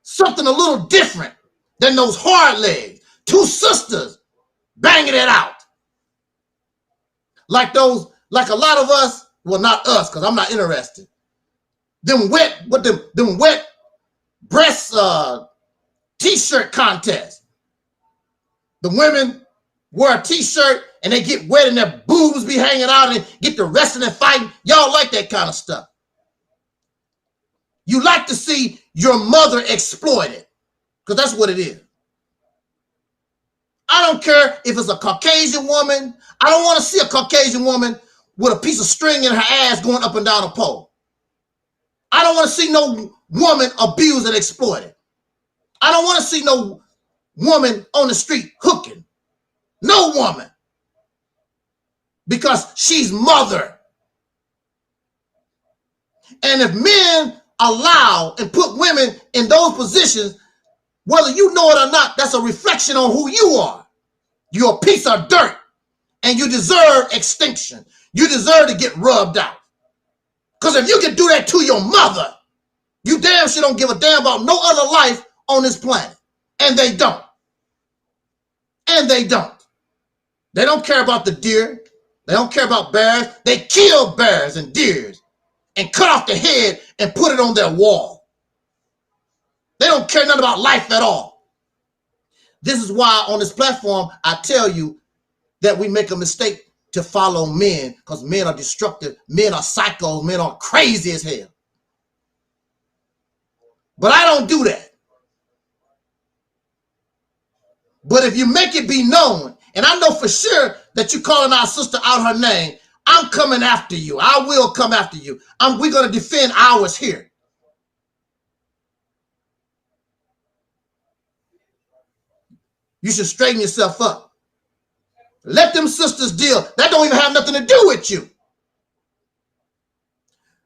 [SPEAKER 3] Something a little different than those hard legs. Two sisters banging it out. Like a lot of us, well, not us, because I'm not interested. Them wet breast t-shirt contest. The women wear a t-shirt and they get wet and their boobs be hanging out and get to wrestling and fighting. Y'all like that kind of stuff. You like to see your mother exploited, because that's what it is. I don't care if it's a Caucasian woman. I don't want to see a Caucasian woman with a piece of string in her ass going up and down a pole. I don't want to see no woman abused and exploited. I don't want to see no woman on the street hooking. No woman. Because she's mother. And if men allow and put women in those positions, whether you know it or not, that's a reflection on who you are. You're a piece of dirt, and you deserve extinction. You deserve to get rubbed out. Because if you can do that to your mother, you damn sure don't give a damn about no other life on this planet. And they don't. And they don't. They don't care about the deer. They don't care about bears. They kill bears and deers and cut off the head and put it on their wall. They don't care nothing about life at all. This is why on this platform, I tell you that we make a mistake to follow men, because men are destructive. Men are psychos. Men are crazy as hell. But I don't do that. But if you make it be known, and I know for sure that you're calling our sister out her name, I'm coming after you. I will come after you. We're going to defend ours here. You should straighten yourself up. Let them sisters deal. That don't even have nothing to do with you.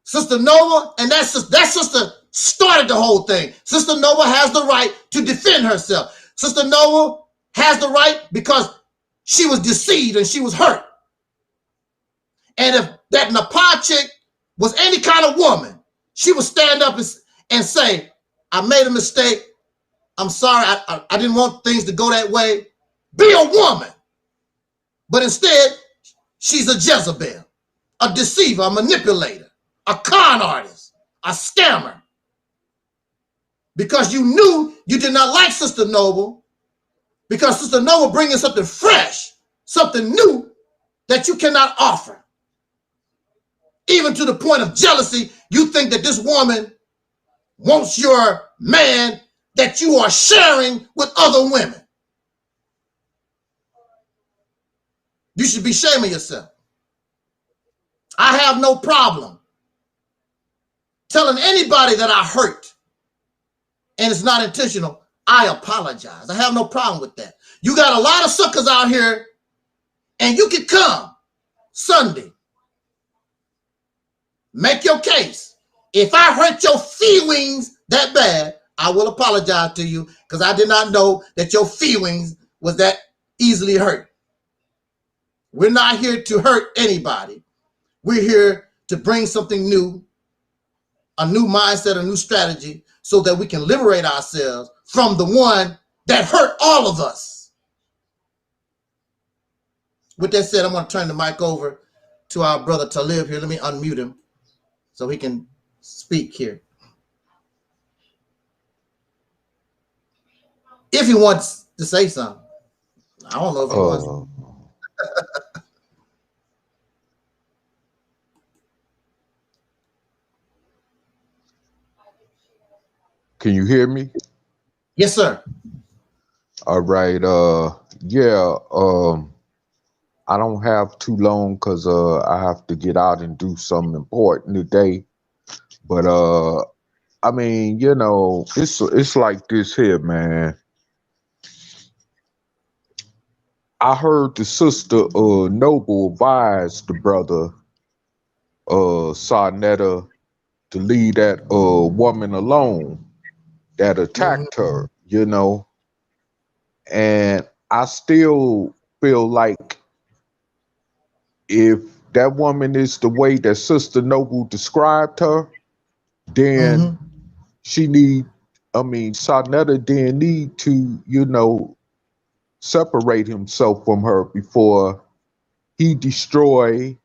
[SPEAKER 3] Sister Nova and that sister started the whole thing. Sister Nova has the right to defend herself. Sister Nova has the right because she was deceived and she was hurt. And if that Nepal chick was any kind of woman, she would stand up and say, I made a mistake. I'm sorry. I didn't want things to go that way. Be a woman. But instead, she's a Jezebel, a deceiver, a manipulator, a con artist, a scammer. Because you knew you did not like Sister Noble, because Sister Noble bringing something fresh, something new that you cannot offer. Even to the point of jealousy, you think that this woman wants your man that you are sharing with other women. You should be shaming yourself. I have no problem telling anybody that I hurt and it's not intentional. I apologize. I have no problem with that. You got a lot of suckers out here, and you can come Sunday. Make your case. If I hurt your feelings that bad, I will apologize to you, because I did not know that your feelings was that easily hurt. We're not here to hurt anybody. We're here to bring something new, a new mindset, a new strategy, so that we can liberate ourselves from the one that hurt all of us. With that said, I'm going to turn the mic over to our brother Talib here. Let me unmute him so he can speak here. If he wants to say something. I don't know if he wants.
[SPEAKER 4] Can you hear me?
[SPEAKER 3] Yes, sir.
[SPEAKER 4] All right. I don't have too long because I have to get out and do something important today. But I mean, you know, it's like this here, man. I heard the sister Noble advise the brother Sarnetta to leave that woman alone that attacked her, you know. And I still feel like if that woman is the way that Sister Noble described her, then Sarnetta didn't need to, you know, separate himself from her before he destroy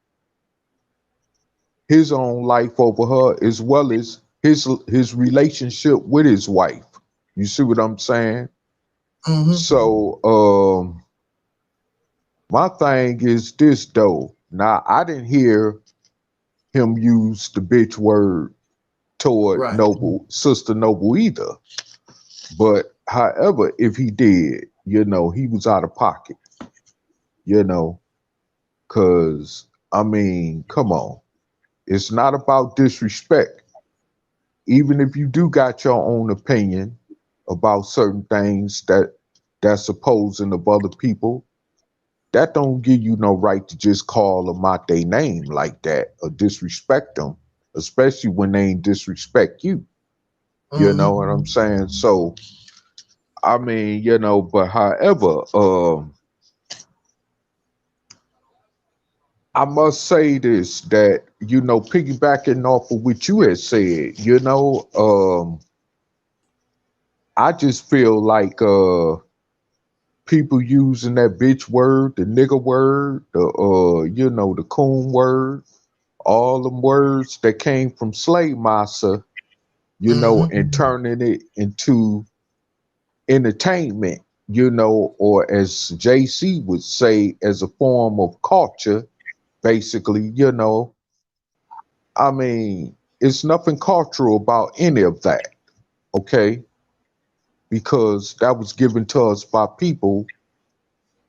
[SPEAKER 4] his own life over her, as well as his relationship with his wife. You see what I'm saying? So my thing is this though. Now I didn't hear him use the bitch word toward Noble, Sister Noble either. But however, if he did, you know, he was out of pocket. You know, cause I mean, come on. It's not about disrespect. Even if you do got your own opinion about certain things that's opposing of other people, that don't give you no right to just call them out their name like that or disrespect them, especially when they ain't disrespect you. You know what I'm saying? So, I mean, you know, but however, I must say this, that, you know, piggybacking off of what you had said, you know, I just feel like people using that bitch word, the nigga word, the you know, the coon word, all them words that came from slave master, you know, and turning it into entertainment, you know, or as JC would say, as a form of culture, basically, you know. I mean, it's nothing cultural about any of that, okay? Because that was given to us by people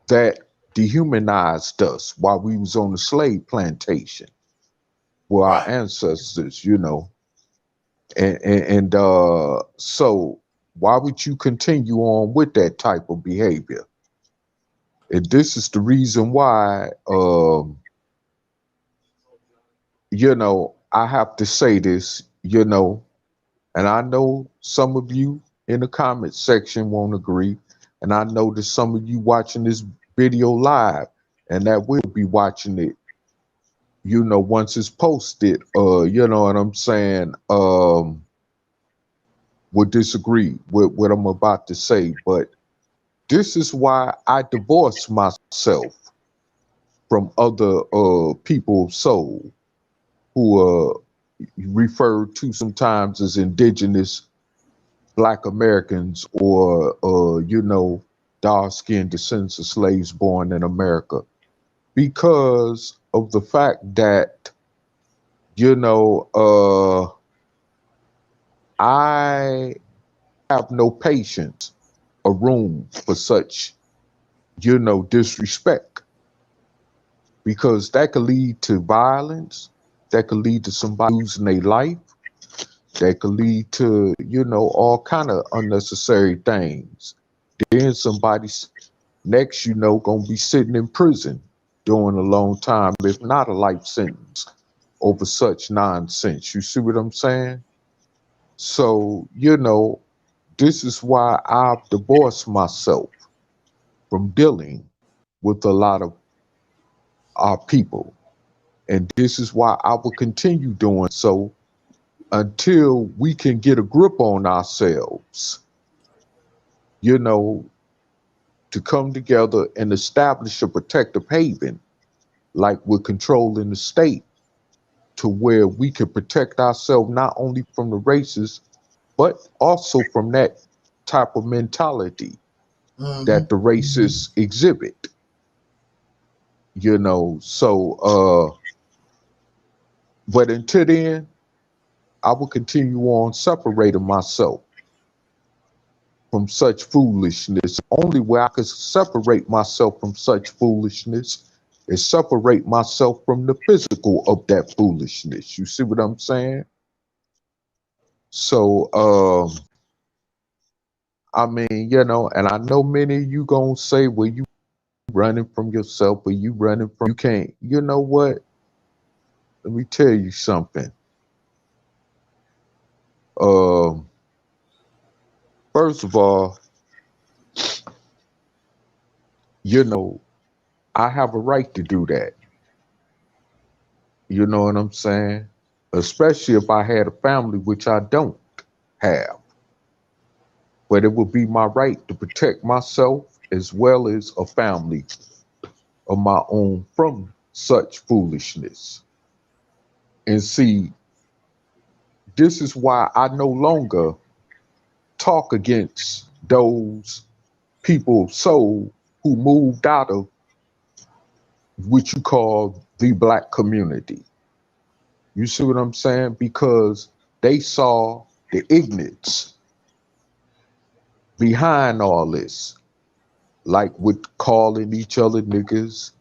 [SPEAKER 4] that dehumanized us while we was on the slave plantation with our ancestors, you know. And so why would you continue on with that type of behavior? And this is the reason why, you know, I have to say this, you know, and I know some of you in the comment section won't agree. And I know that some of you watching this video live and that will be watching it, you know, once it's posted, you know what I'm saying, would disagree with what I'm about to say. But this is why I divorce myself from other people of soul who are referred to sometimes as indigenous Black Americans or, you know, dark-skinned descendants of slaves born in America, because of the fact that, you know, I have no patience or room for such, you know, disrespect, because that could lead to violence, that could lead to somebody losing their life, that could lead to, you know, all kind of unnecessary things. Then somebody's next, you know, gonna be sitting in prison doing a long time, if not a life sentence, over such nonsense. You see what I'm saying? So, you know, this is why I've divorced myself from dealing with a lot of our people. And this is why I will continue doing so until we can get a grip on ourselves, you know, to come together and establish a protective haven, like we're controlling the state, to where we can protect ourselves not only from the races, but also from that type of mentality that the racists exhibit, you know. So, but until then, I will continue on separating myself from such foolishness. Only way I could separate myself from such foolishness is separate myself from the physical of that foolishness. You see what I'm saying? So, I mean, and I know many of you gonna say, well, you running from yourself, or you running from, you can't. You know what? Let me tell you something. First of all, I have a right to do that. You know what I'm saying? Especially if I had a family, which I don't have. But it would be my right to protect myself as well as a family of my own from such foolishness. And see, this is why I no longer talk against those people of soul who moved out of what you call the black community. You see what I'm saying? Because they saw the ignorance behind all this, like with calling each other niggas,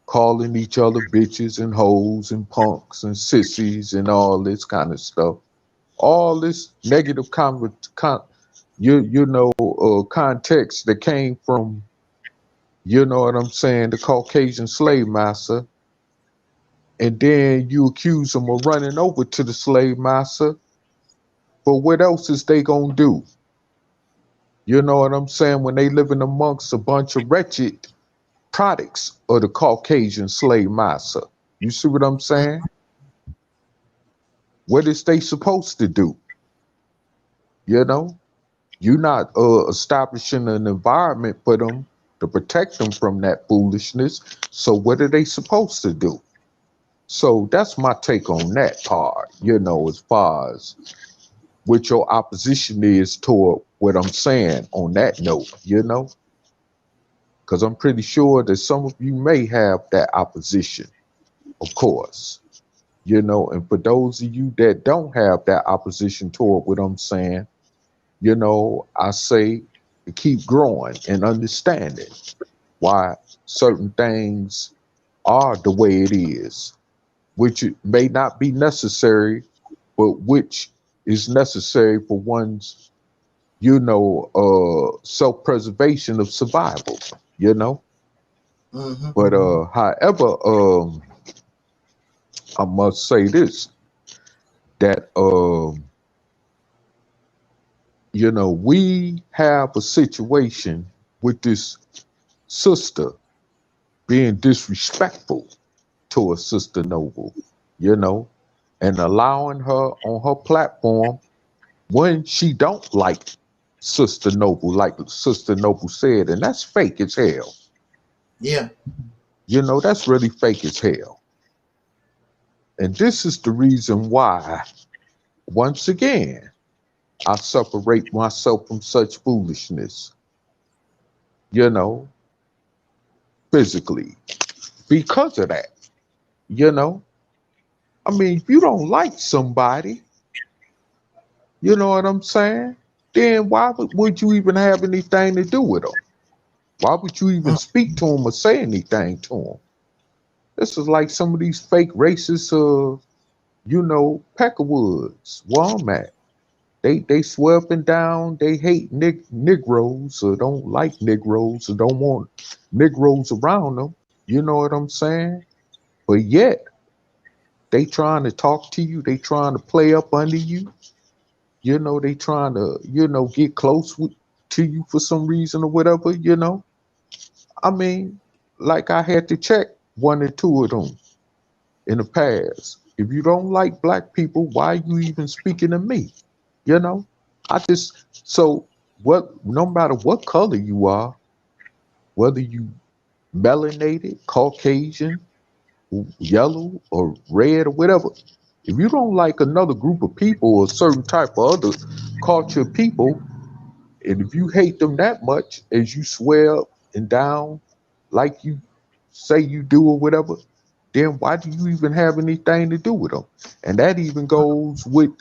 [SPEAKER 4] calling each other bitches and hoes and punks and sissies and all this kind of stuff. All this negative context that came from, you know what I'm saying, the Caucasian slave master. And then you accuse them of running over to the slave master. But what else is they gonna do? You know what I'm saying? When they living amongst a bunch of wretched products of the Caucasian slave master. You see what I'm saying? What is they supposed to do? You know? You're not establishing an environment for them to protect them from that foolishness. So what are they supposed to do? So that's my take on that part, as far as what your opposition is toward what I'm saying on that note, because I'm pretty sure that some of you may have that opposition, of course, and for those of you that don't have that opposition toward what I'm saying, I say to keep growing and understanding why certain things are the way it is, which it may not be necessary, but which is necessary for one's, self-preservation of survival,
[SPEAKER 3] Mm-hmm.
[SPEAKER 4] But however, I must say this, that we have a situation with this sister being disrespectful to a sister Noble, and allowing her on her platform when she don't like Sister Noble, like Sister Noble said, and that's fake as hell.
[SPEAKER 3] Yeah.
[SPEAKER 4] That's really fake as hell. And this is the reason why, once again, I separate myself from such foolishness, physically, because of that, I mean, if you don't like somebody, you know what I'm saying? Then why would you even have anything to do with them? Why would you even speak to them or say anything to them? This is like some of these fake racist, Peckerwoods, where I'm at. They swear up and down they hate Negroes or don't like Negroes or don't want Negroes around them. You know what I'm saying? But yet, they trying to talk to you. They trying to play up under you. They trying to, get close to you for some reason or whatever, I mean, like I had to check one or two of them in the past. If you don't like black people, why are you even speaking to me? So no matter what color you are, whether you melanated, Caucasian, yellow or red or whatever, if you don't like another group of people or a certain type of other culture of people, and if you hate them that much as you swear up and down like you say you do or whatever, then why do you even have anything to do with them? And that even goes with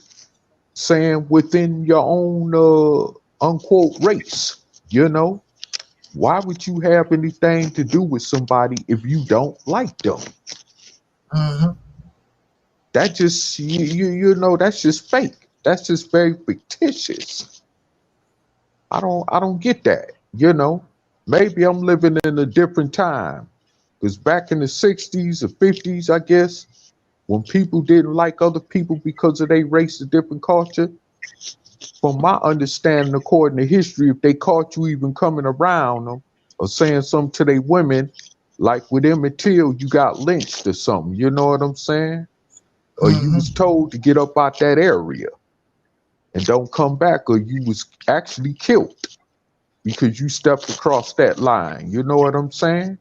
[SPEAKER 4] saying within your own unquote race, why would you have anything to do with somebody if you don't like them?
[SPEAKER 3] Mm-hmm.
[SPEAKER 4] That just that's just fake. That's just very fictitious. I don't get that. You know, maybe I'm living in a different time. Because back in the 60s or 50s, I guess, when people didn't like other people because of their race or different culture, from my understanding, according to history, if they caught you even coming around them or saying something to their women, like with Emmett Till, you got lynched or something. You know what I'm saying? Or you was told to get up out that area and don't come back, or you was actually killed because you stepped across that line. You know what I'm saying?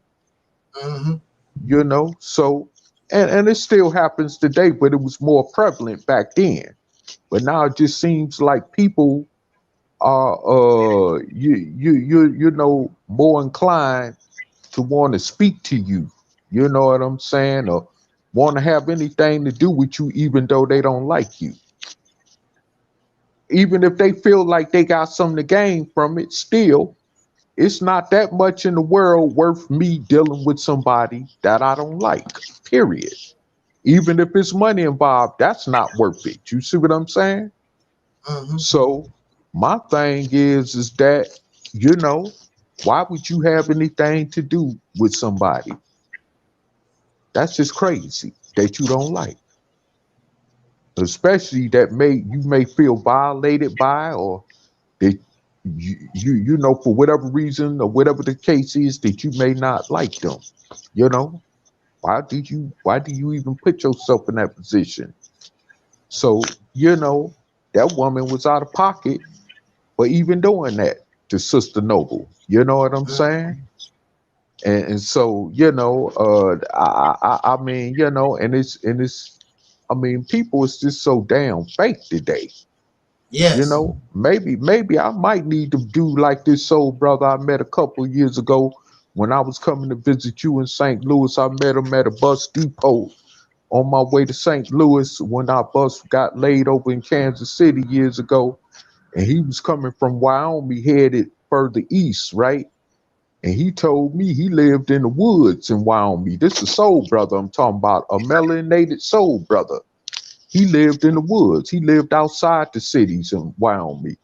[SPEAKER 4] You know, so, and it still happens today, but it was more prevalent back then. But now it just seems like people are, you know, more inclined to want to speak to you. You know what I'm saying? Or want to have anything to do with you, even though they don't like you. Even if they feel like they got something to gain from it, still, it's not that much in the world worth me dealing with somebody that I don't like, period. Even if it's money involved, that's not worth it. You see what I'm saying? So my thing is that, you know, why would you have anything to do with somebody? That's just crazy that you don't like. Especially that you may feel violated by, or that you know, for whatever reason or whatever the case is, that you may not like them. You know, why do you even put yourself in that position? So, you know, that woman was out of pocket for even doing that to Sister Noble. You know what I'm saying? And so, you know, I mean, you know, and it's I mean, people is just so damn fake today. You
[SPEAKER 3] Yes.
[SPEAKER 4] know, maybe I might need to do like this soul brother I met a couple of years ago when I was coming to visit you in St. Louis. I met him at a bus depot on my way to St. Louis when our bus got laid over in Kansas City years ago. And he was coming from Wyoming headed further east, right? And he told me he lived in the woods in Wyoming. This is a soul brother I'm talking about, a melanated soul brother. He lived in the woods. He lived outside the cities in Wyoming,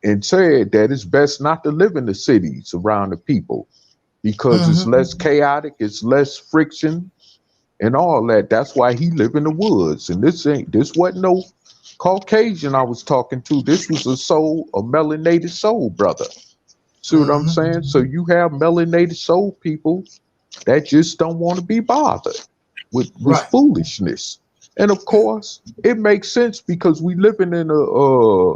[SPEAKER 4] and said that it's best not to live in the cities around the people because it's less chaotic, it's less friction and all that. That's why he lived in the woods. And this wasn't no Caucasian I was talking to. This was a melanated soul brother. See what I'm saying? So you have melanated soul people that just don't want to be bothered with foolishness. And of course, it makes sense because we living in a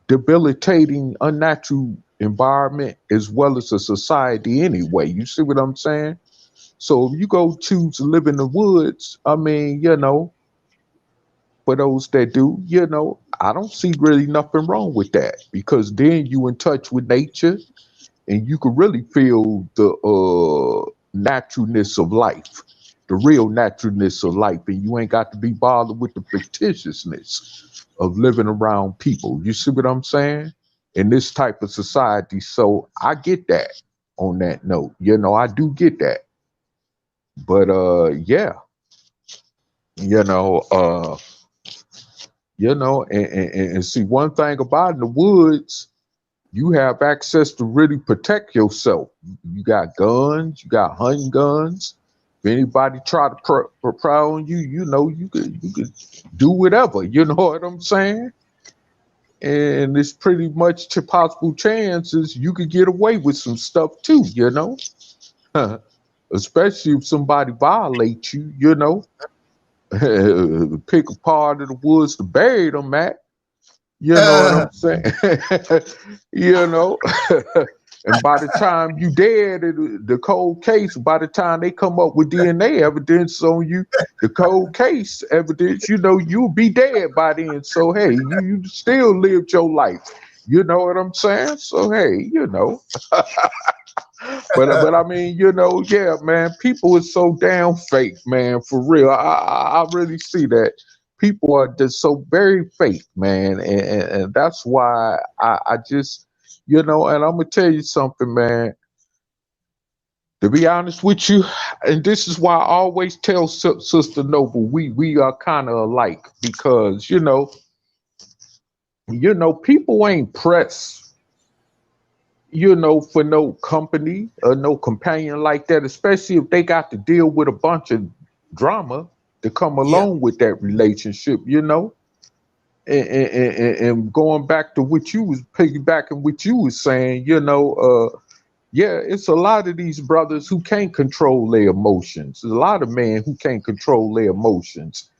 [SPEAKER 4] debilitating, unnatural environment as well as a society anyway. You see what I'm saying? So if you go choose to live in the woods, I mean, you know, for those that do, you know, I don't see really nothing wrong with that because then you in touch with nature and you can really feel the naturalness of life, the real naturalness of life, and you ain't got to be bothered with the fictitiousness of living around people. You see what I'm saying? In this type of society. So I get that on that note. You know, I do get that. But yeah, you know, and see, one thing about in the woods, you have access to really protect yourself. You got guns, you got hunting guns. If anybody try to pry on you, you know, you could do whatever. You know what I'm saying? And it's pretty much to possible chances you could get away with some stuff too, you know? Especially if somebody violates you, you know? Pick a part of the woods to bury them at. You know what I'm saying? You know? And by the time you dead, the cold case, by the time they come up with DNA evidence on you, the cold case evidence, you know, you'll be dead by then. So, hey, you still lived your life. You know what I'm saying? So, hey, you know. But I mean, you know, yeah, man, people are so damn fake, man, for real. I really see that. People are just so very fake, man. And that's why I just, you know, and I'm gonna tell you something, man. To be honest with you, and this is why I always tell Sister Noble, we are kind of alike because, you know, you know, people ain't pressed, you know, for no company or no companion like that, especially if they got to deal with a bunch of drama to come along with that relationship, you know. And going back to what you was piggybacking, what you was saying, you know, yeah, it's a lot of these brothers who can't control their emotions. There's a lot of men who can't control their emotions.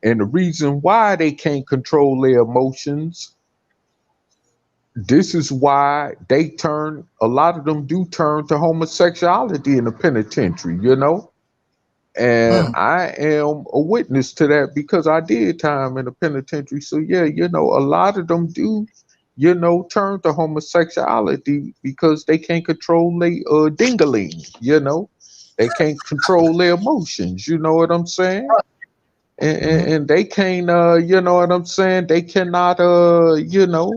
[SPEAKER 4] And the reason why they can't control their emotions, this is why a lot of them do turn to homosexuality in the penitentiary, you know? And I am a witness to that because I did time in the penitentiary. So yeah, you know, a lot of them do, you know, turn to homosexuality because they can't control their dingling, you know. They can't control their emotions, you know what I'm saying? And they can't, you know what I'm saying? They cannot, you know,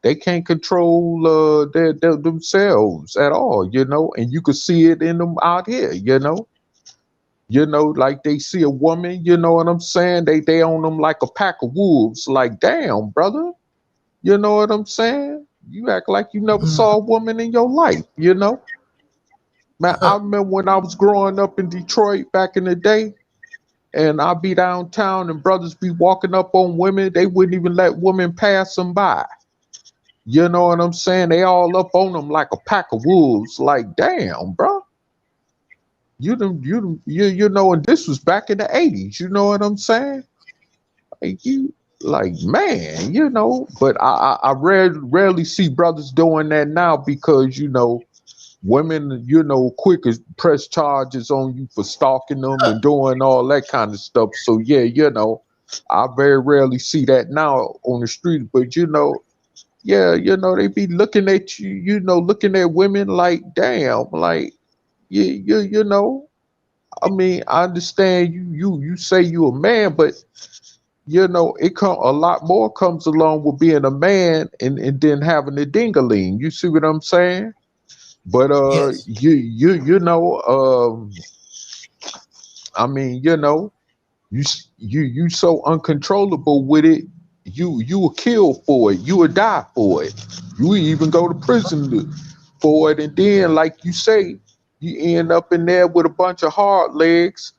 [SPEAKER 4] they can't control themselves at all, you know. And you can see it in them out here, you know. You know, like they see a woman, you know what I'm saying? They own them like a pack of wolves. Like, damn, brother. You know what I'm saying? You act like you never saw a woman in your life, you know? Man, I remember when I was growing up in Detroit back in the day, and I'd be downtown and brothers be walking up on women. They wouldn't even let women pass them by. You know what I'm saying? They all up on them like a pack of wolves. Like, damn, bro. You know, and this was back in the 80s, you know what I'm saying? Like, man, you know, but I rarely see brothers doing that now because, you know, women, you know, quick as press charges on you for stalking them and doing all that kind of stuff. So yeah, you know, I very rarely see that now on the street, but you know, yeah, you know, they be looking at you, you know, looking at women like, damn, like, you know, I mean, I understand you say you a man, but you know, a lot more comes along with being a man and then having a dingaling. You see what I'm saying? But you know, I mean, you know, you so uncontrollable with it, you will kill for it, you will die for it, you will even go to prison for it, and then like you say, you end up in there with a bunch of hard legs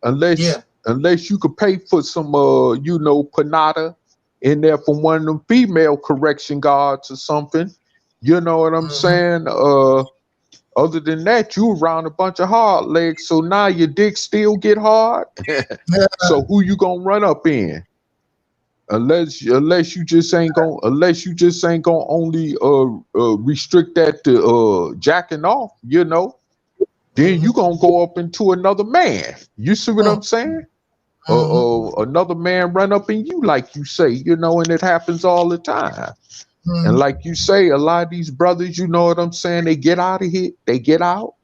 [SPEAKER 4] unless you could pay for some you know, panada in there from one of them female correction guards or something. You know what I'm saying? Other than that, you around a bunch of hard legs, so now your dick still get hard. So who you gonna run up in? Unless you just ain't gonna only restrict that to jacking off, you know, then you gonna go up into another man. You see what I'm saying? Another man run up in you, like you say, you know, and it happens all the time. And like you say, a lot of these brothers, you know what I'm saying, they get out of here, they get out,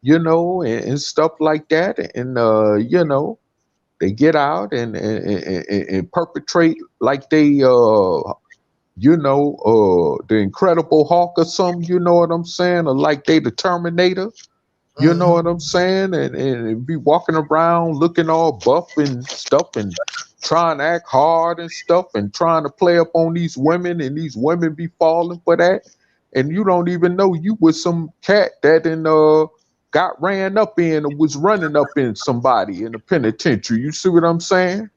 [SPEAKER 4] you know, and stuff like that. And, you know, they get out and perpetrate like they, you know, the Incredible Hulk or something, you know what I'm saying? Or like they the Terminator, you know what I'm saying? And be walking around looking all buff and stuff and trying to act hard and stuff and trying to play up on these women, and these women be falling for that. And you don't even know you was some cat that got ran up in or was running up in somebody in the penitentiary. You see what I'm saying?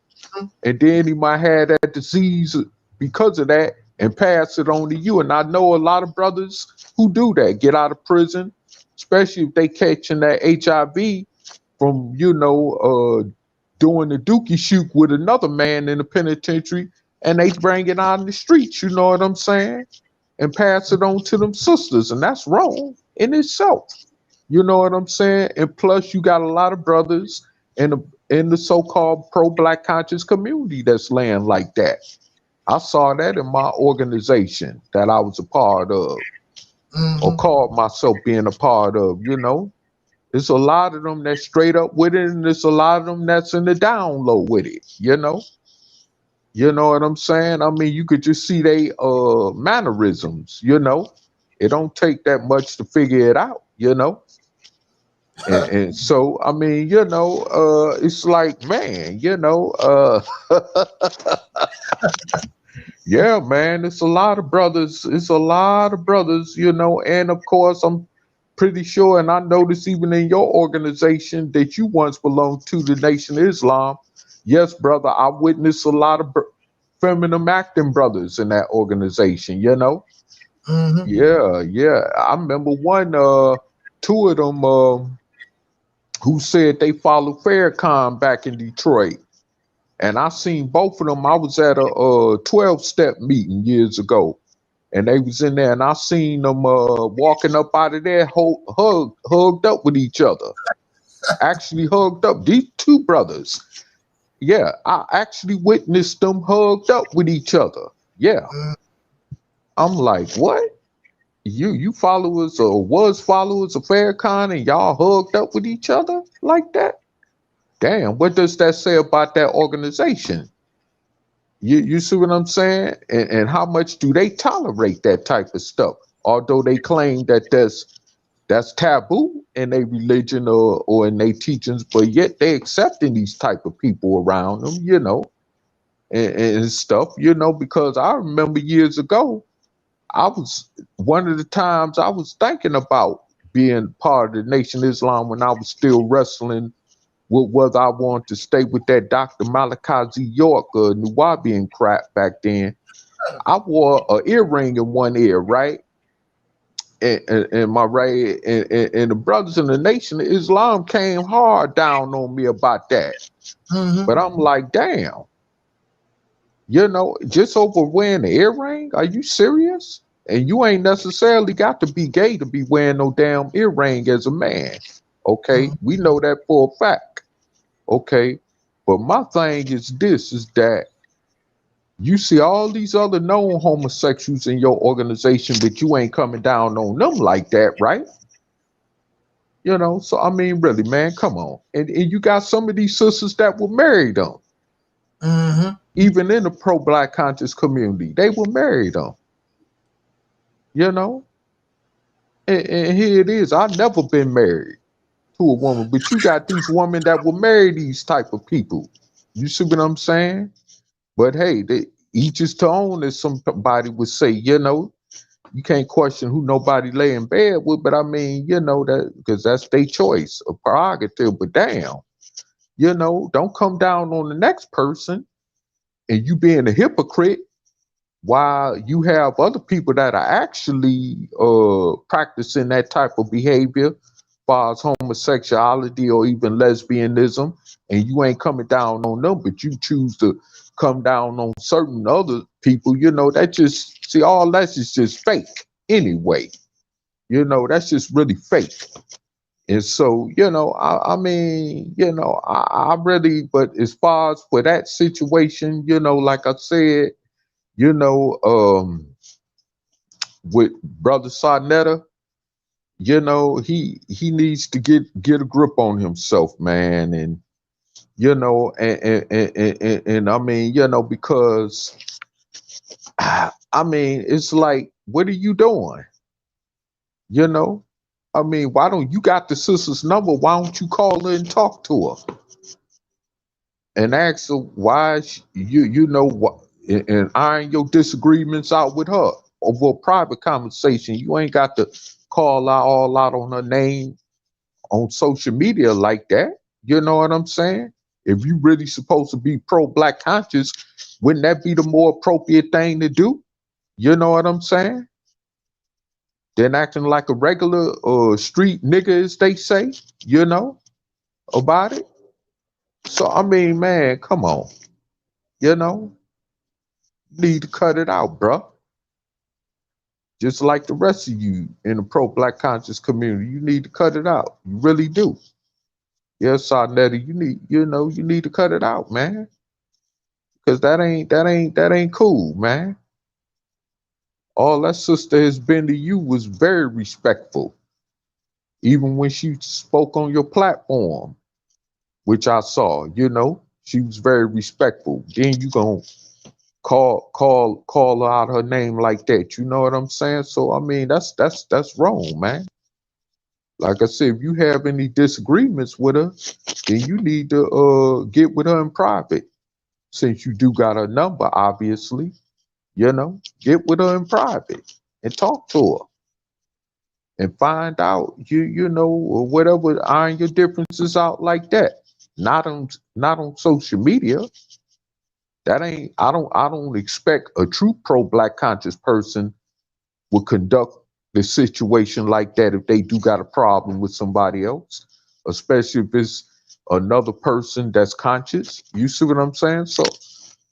[SPEAKER 4] And then he might have that disease because of that and pass it on to you. And I know a lot of brothers who do that, get out of prison, especially if they catching that HIV from, you know, doing the dookie shoot with another man in the penitentiary, and they bring it out in the streets, you know what I'm saying? And pass it on to them sisters. And that's wrong in itself. You know what I'm saying? And plus you got a lot of brothers in the so-called pro-black conscious community that's laying like that. I saw that in my organization that I was a part of, or called myself being a part of, you know. There's a lot of them that's straight up with it, and there's a lot of them that's in the down low with it, you know. You know what I'm saying? I mean, you could just see they mannerisms, you know. It don't take that much to figure it out, you know. And so, I mean, you know, it's like, man, you know, Yeah, man, it's a lot of brothers. It's a lot of brothers, you know, and of course, I'm pretty sure, and I noticed even in your organization that you once belonged to, the Nation of Islam. Yes, brother, I witnessed a lot of feminine acting brothers in that organization, you know.
[SPEAKER 3] Mm-hmm.
[SPEAKER 4] Yeah. I remember two of them who said they followed Farrakhan back in Detroit. And I seen both of them. I was at a 12-step meeting years ago, and they was in there, and I seen them walking up out of there, hugged up with each other. Actually hugged up. These two brothers. Yeah, I actually witnessed them hugged up with each other. Yeah. I'm like, what? You followers or was followers of Farrakhan and y'all hugged up with each other like that? Damn, what does that say about that organization? You see what I'm saying? And how much do they tolerate that type of stuff? Although they claim that that's taboo in their religion or in their teachings, but yet they accepting these type of people around them, you know, and stuff, you know, because I remember years ago, one of the times I was thinking about being part of the Nation of Islam when I was still wrestling with whether I wanted to stay with that Dr. Malachi Z. York Nuwabian crap back then. I wore an earring in one ear, right? And my right, and the brothers in the Nation of Islam came hard down on me about that.
[SPEAKER 3] Mm-hmm.
[SPEAKER 4] But I'm like, damn, you know, just over wearing the earring? Are you serious? And you ain't necessarily got to be gay to be wearing no damn earring as a man. Okay, we know that for a fact. Okay, but my thing is this: is that you see all these other known homosexuals in your organization, but you ain't coming down on them like that, right? You know, so I mean, really, man, come on. And you got some of these sisters that will marry them.
[SPEAKER 3] Mm-hmm.
[SPEAKER 4] Even in the pro-black conscious community, they will marry them. You know? And here it is. I've never been married to a woman, but you got these women that will marry these type of people. You see what I'm saying? But hey, each is to own, as somebody would say, you know. You can't question who nobody lay in bed with, but I mean, you know, that because that's their choice, a prerogative, but damn, you know, don't come down on the next person and you being a hypocrite while you have other people that are actually practicing that type of behavior as far as homosexuality or even lesbianism, and you ain't coming down on them, but you choose to come down on certain other people, you know, that just, see, all that is just fake anyway. You know, that's just really fake. And so, you know, I mean, you know, I really, but as far as for that situation, you know, like I said, you know, with Brother Sarnetta, you know, he needs to get a grip on himself, man. And, you know, and I mean, you know, because I mean, it's like, what are you doing? You know, I mean, why don't you got the sister's number? Why don't you call her and talk to her and ask her why you know what, and iron your disagreements out with her over a private conversation. You ain't got to call her all out on her name on social media like that. You know what I'm saying? If you really supposed to be pro-black conscious, wouldn't that be the more appropriate thing to do? You know what I'm saying? Than acting like a regular street nigga, as they say, you know, about it. So I mean, man, come on. You know, need to cut it out, bruh. Just like the rest of you in the pro-black conscious community, you need to cut it out. You really do. Yes, Sarnetta, you need to cut it out, man. Cause that ain't cool, man. All that sister has been to you was very respectful. Even when she spoke on your platform, which I saw, you know, she was very respectful. Then you gonna call her out her name like that. You know what I'm saying? So I mean, that's wrong, man. Like I said, if you have any disagreements with her, then you need to get with her in private, since you do got her number, obviously. You know, get with her in private and talk to her and find out you know whatever, iron your differences out like that. Not on social media. That ain't I don't expect a true pro-black conscious person would conduct the situation like that if they do got a problem with somebody else, especially if it's another person that's conscious. You see what I'm saying? So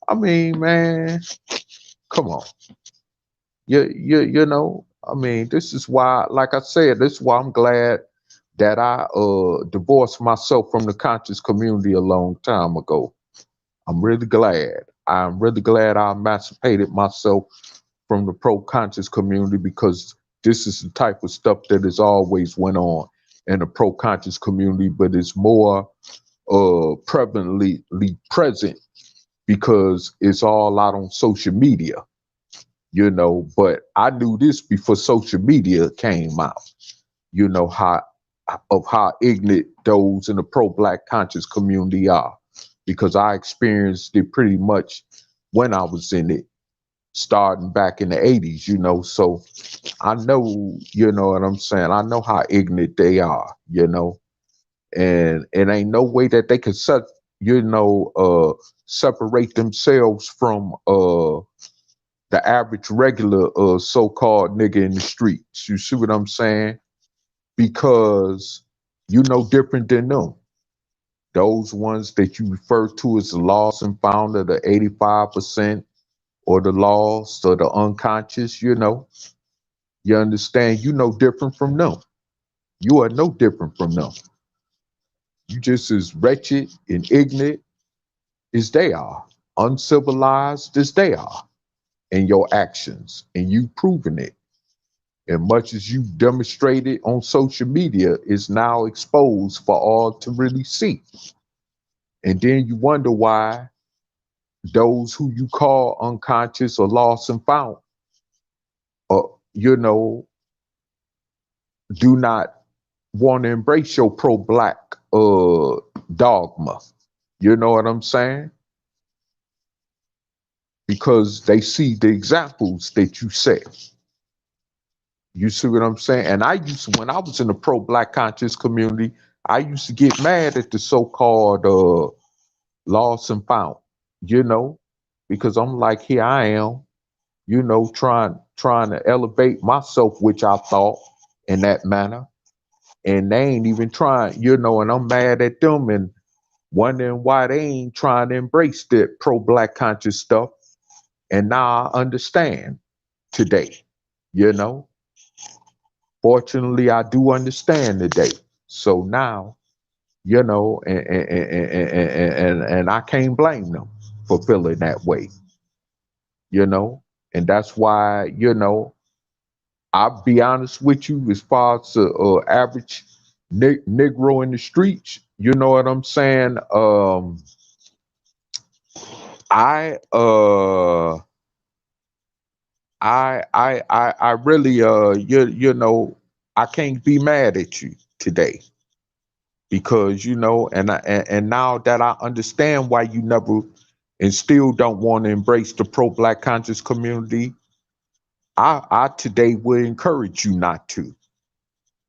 [SPEAKER 4] I mean, man, come on. You know, I mean, this is why, like I said, this is why I'm glad that I divorced myself from the conscious community a long time ago. I'm really glad. I'm really glad I emancipated myself from the pro-conscious community, because this is the type of stuff that has always went on in the pro-conscious community, but it's more prevalently present because it's all out on social media, you know. But I knew this before social media came out, you know, how ignorant those in the pro-black conscious community are, because I experienced it pretty much when I was in it, starting back in the 80s, you know. So I know, you know what I'm saying? I know how ignorant they are, you know, and it ain't no way that they can separate themselves from the average regular so-called nigga in the streets. You see what I'm saying? Because you know different than them. Those ones that you refer to as the lost and found, of the 85%, or the lost, or the unconscious, you know, you understand, you know different from them. You are no different from them. You just as wretched and ignorant as they are, uncivilized as they are in your actions, and you proving it. And much as you demonstrated on social media is now exposed for all to really see. And then you wonder why those who you call unconscious or lost and found, you know, do not want to embrace your pro-black dogma. You know what I'm saying? Because they see the examples that you set. You see what I'm saying? And when I was in the pro-black conscious community, I used to get mad at the so-called lost and found, you know, because I'm like, here I am, you know, trying to elevate myself, which I thought in that manner. And they ain't even trying, you know, and I'm mad at them and wondering why they ain't trying to embrace that pro-black conscious stuff. And now I understand today, you know. Fortunately, I do understand today. So now, you know, and I can't blame them for feeling that way, you know. And that's why, you know, I'll be honest with you, as far as the average Negro in the streets, you know what I'm saying? I really you know, I can't be mad at you today, because you know, and now that I understand why you never and still don't want to embrace the pro-black conscious community, I today will encourage you not to,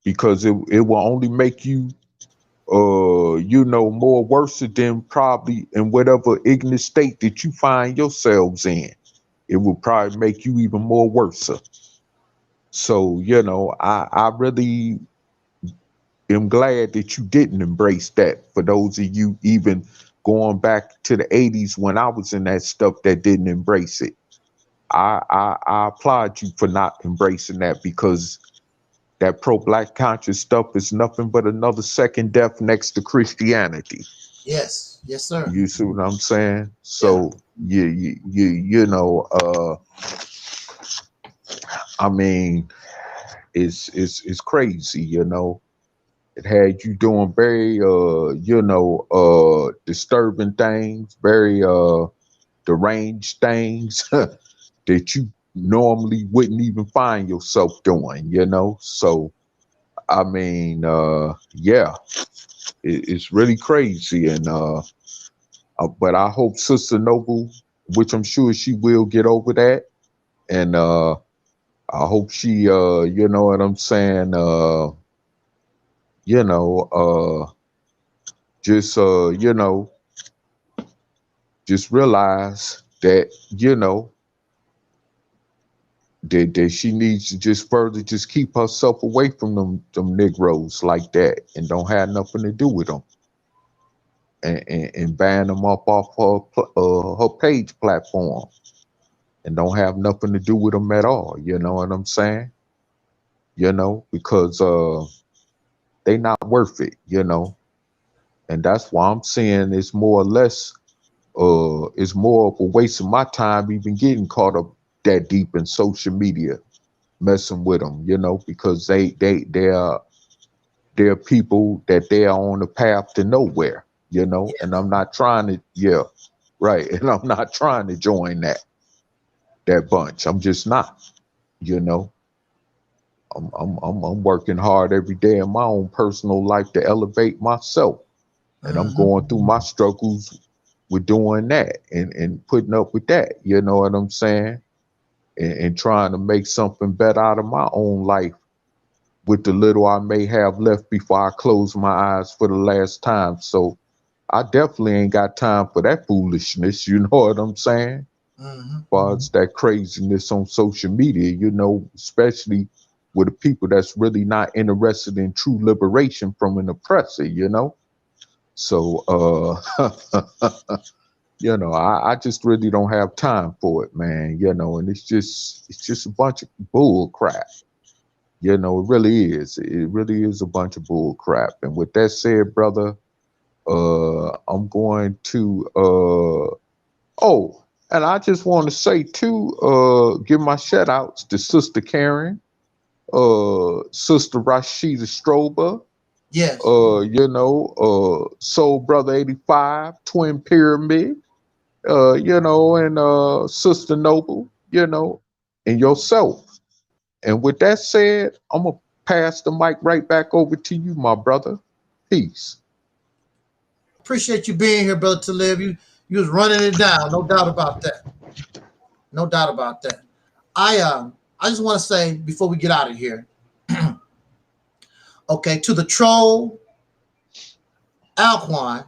[SPEAKER 4] because it will only make you you know, more worse than probably in whatever ignorant state that you find yourselves in. It will probably make you even more worse. So, you know, I really am glad that you didn't embrace that. For those of you even going back to the 80s when I was in that stuff that didn't embrace it, I applaud you for not embracing that, because that pro-black conscious stuff is nothing but another second death next to Christianity.
[SPEAKER 3] Yes, yes, sir.
[SPEAKER 4] You see what I'm saying? So yeah. you know, I mean, it's crazy, you know. It had you doing very you know, disturbing things, very deranged things that you normally wouldn't even find yourself doing, you know. So I mean, yeah, it's really crazy. And but I hope Sister Noble, which I'm sure she will get over that, And I hope she you know what I'm saying, you know, just you know, just realize that, you know, that she needs to just further just keep herself away from them Negroes like that, and don't have nothing to do with them, and ban them up off her page platform, and don't have nothing to do with them at all. You know what I'm saying? You know, because they not worth it. You know, and that's why I'm saying it's more or less it's more of a waste of my time even getting caught up that deep in social media, messing with them, you know, because they're people that they are on the path to nowhere, you know, and I'm not trying to, yeah, right, and I'm not trying to join that bunch. I'm just not, you know. I'm working hard every day in my own personal life to elevate myself, and I'm going through my struggles with doing that and putting up with that, you know what I'm saying? And trying to make something better out of my own life with the little I may have left before I close my eyes for the last time. So I definitely ain't got time for that foolishness, you know what I'm saying? As far as that craziness on social media, you know, especially with the people that's really not interested in true liberation from an oppressor, you know? So, you know, I just really don't have time for it, man, you know, and it's just a bunch of bull crap. You know, it really is. It really is a bunch of bull crap. And with that said, brother, I'm going to oh, and I just want to say too, give my shout outs to Sister Karen, Sister Rashida Strober,
[SPEAKER 3] Yes.
[SPEAKER 4] you know, Soul Brother 85, Twin Pyramid, you know, and Sister Noble, you know, and yourself. And with that said, I'm gonna pass the mic right back over to you, my brother. Peace.
[SPEAKER 3] Appreciate you being here, brother Talib. You was running it down, no doubt about that. No doubt about that. I just want to say before we get out of here, okay, to the troll Alquan,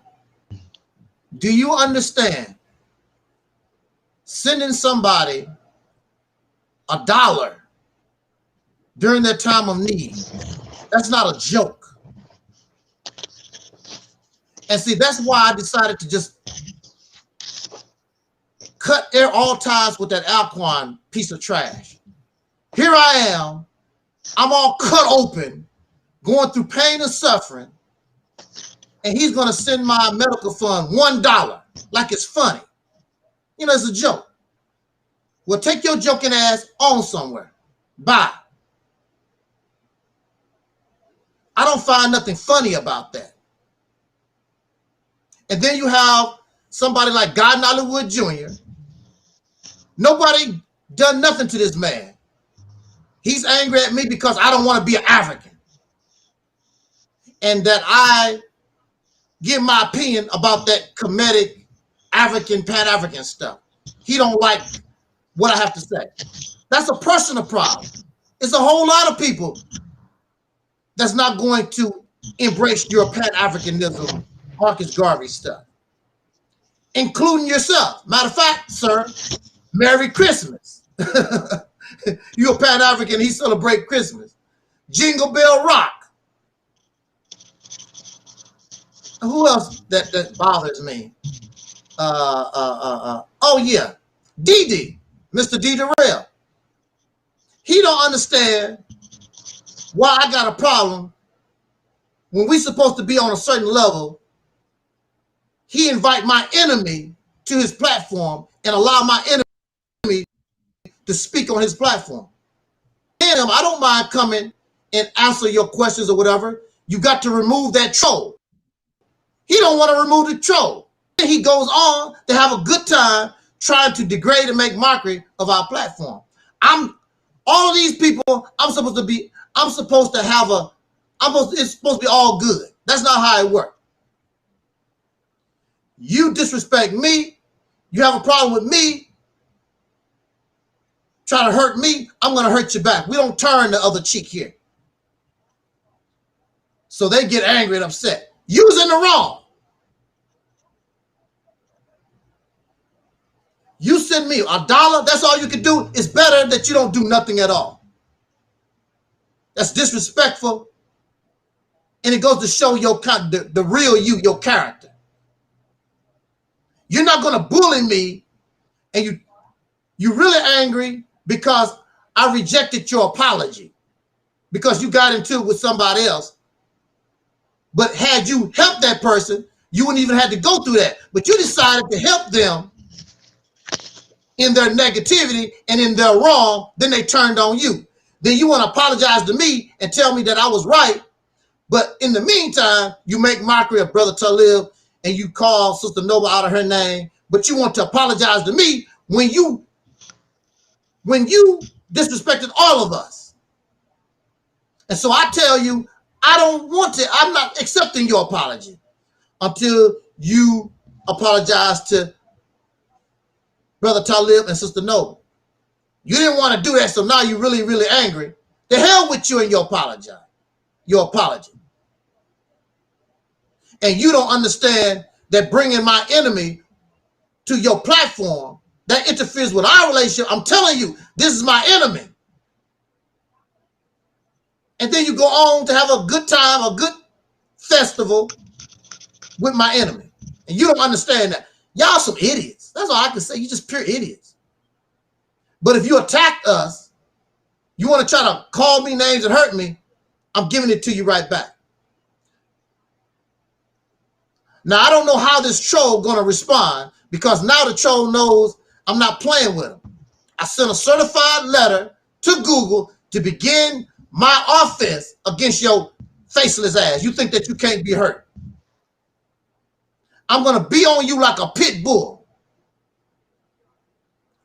[SPEAKER 3] do you understand sending somebody $1 during their time of need? That's not a joke. And see, that's why I decided to just cut all ties with that Alquan piece of trash. Here I am, I'm all cut open, going through pain and suffering, and he's gonna send my medical fund $1 like it's funny. You know, it's a joke. Well, take your joking ass on somewhere. Bye. I don't find nothing funny about that. And then you have somebody like Gavin Hollywood Jr. Nobody done nothing to this man. He's angry at me because I don't want to be an African. And that I give my opinion about that comedic African, Pan-African stuff. He don't like what I have to say. That's a personal problem. It's a whole lot of people that's not going to embrace your Pan-Africanism, Marcus Garvey stuff, including yourself. Matter of fact, sir, Merry Christmas. You're a Pan-African, he celebrate Christmas. Jingle Bell Rock. Who else that bothers me? Oh yeah, DD, Mr. D. Darrell. He don't understand why I got a problem when we supposed to be on a certain level. He invite my enemy to his platform and allow my enemy to speak on his platform. Him, I don't mind coming and answer your questions or whatever. You got to remove that troll. He don't want to remove the troll. He goes on to have a good time trying to degrade and make mockery of our platform. All of these people, it's supposed to be all good. That's not how it works. You disrespect me, you have a problem with me, try to hurt me, I'm going to hurt you back. We don't turn the other cheek here. So they get angry and upset. You was in the wrong. You send me $1, that's all you can do. It's better that you don't do nothing at all. That's disrespectful. And it goes to show your the real you, your character. You're not going to bully me, and you're really angry because I rejected your apology because you got into it with somebody else. But had you helped that person, you wouldn't even have to go through that. But you decided to help them in their negativity and in their wrong, then they turned on you. Then you want to apologize to me and tell me that I was right. But in the meantime, you make mockery of Brother Taalik and you call Sister Noble out of her name, but you want to apologize to me when you disrespected all of us. And so I tell you, I'm not accepting your apology until you apologize to Brother Taalik and Sister Noble. You didn't want to do that, so now you're really, really angry. The hell with you and your apology. And you don't understand that bringing my enemy to your platform, that interferes with our relationship. I'm telling you, this is my enemy. And then you go on to have a good time, a good festival with my enemy. And you don't understand that. Y'all some idiots. That's all I can say. You just pure idiots. But if you attack us, you want to try to call me names and hurt me, I'm giving it to you right back. Now, I don't know how this troll going to respond because now the troll knows I'm not playing with him. I sent a certified letter to Google to begin my offense against your faceless ass. You think that you can't be hurt. I'm going to be on you like a pit bull.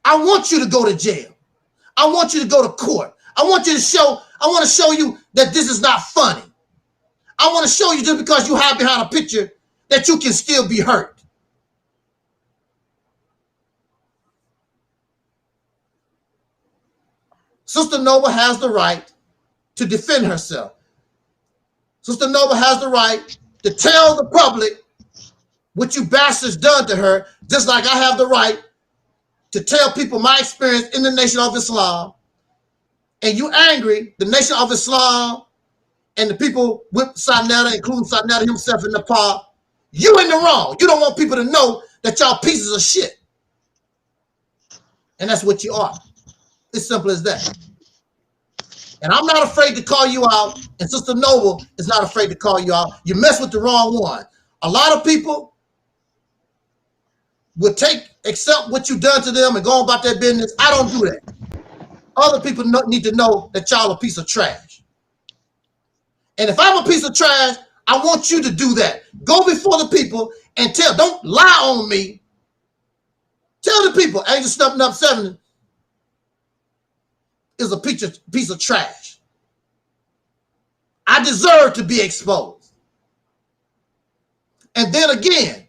[SPEAKER 3] I want you to go to jail. I want you to go to court. I want to show you that this is not funny. I want to show you just because you hide behind a picture that you can still be hurt. Sister Noble has the right to defend herself. Sister Noble has the right to tell the public what you bastards done to her, just like I have the right to tell people my experience in the Nation of Islam. And you angry, the Nation of Islam and the people with Sanetta, including Sanetta himself in Nepal, you in the wrong. You don't want people to know that y'all pieces of shit. And that's what you are. It's simple as that. And I'm not afraid to call you out, and Sister Noble is not afraid to call you out. You mess with the wrong one. A lot of people will accept what you've done to them and go about their business. I don't do that. Other people need to know that y'all a piece of trash. And if I'm a piece of trash, I want you to do that. Go before the people and tell. Don't lie on me. Tell the people, Angel Stepping Up 7 is a piece of trash. I deserve to be exposed. And then again,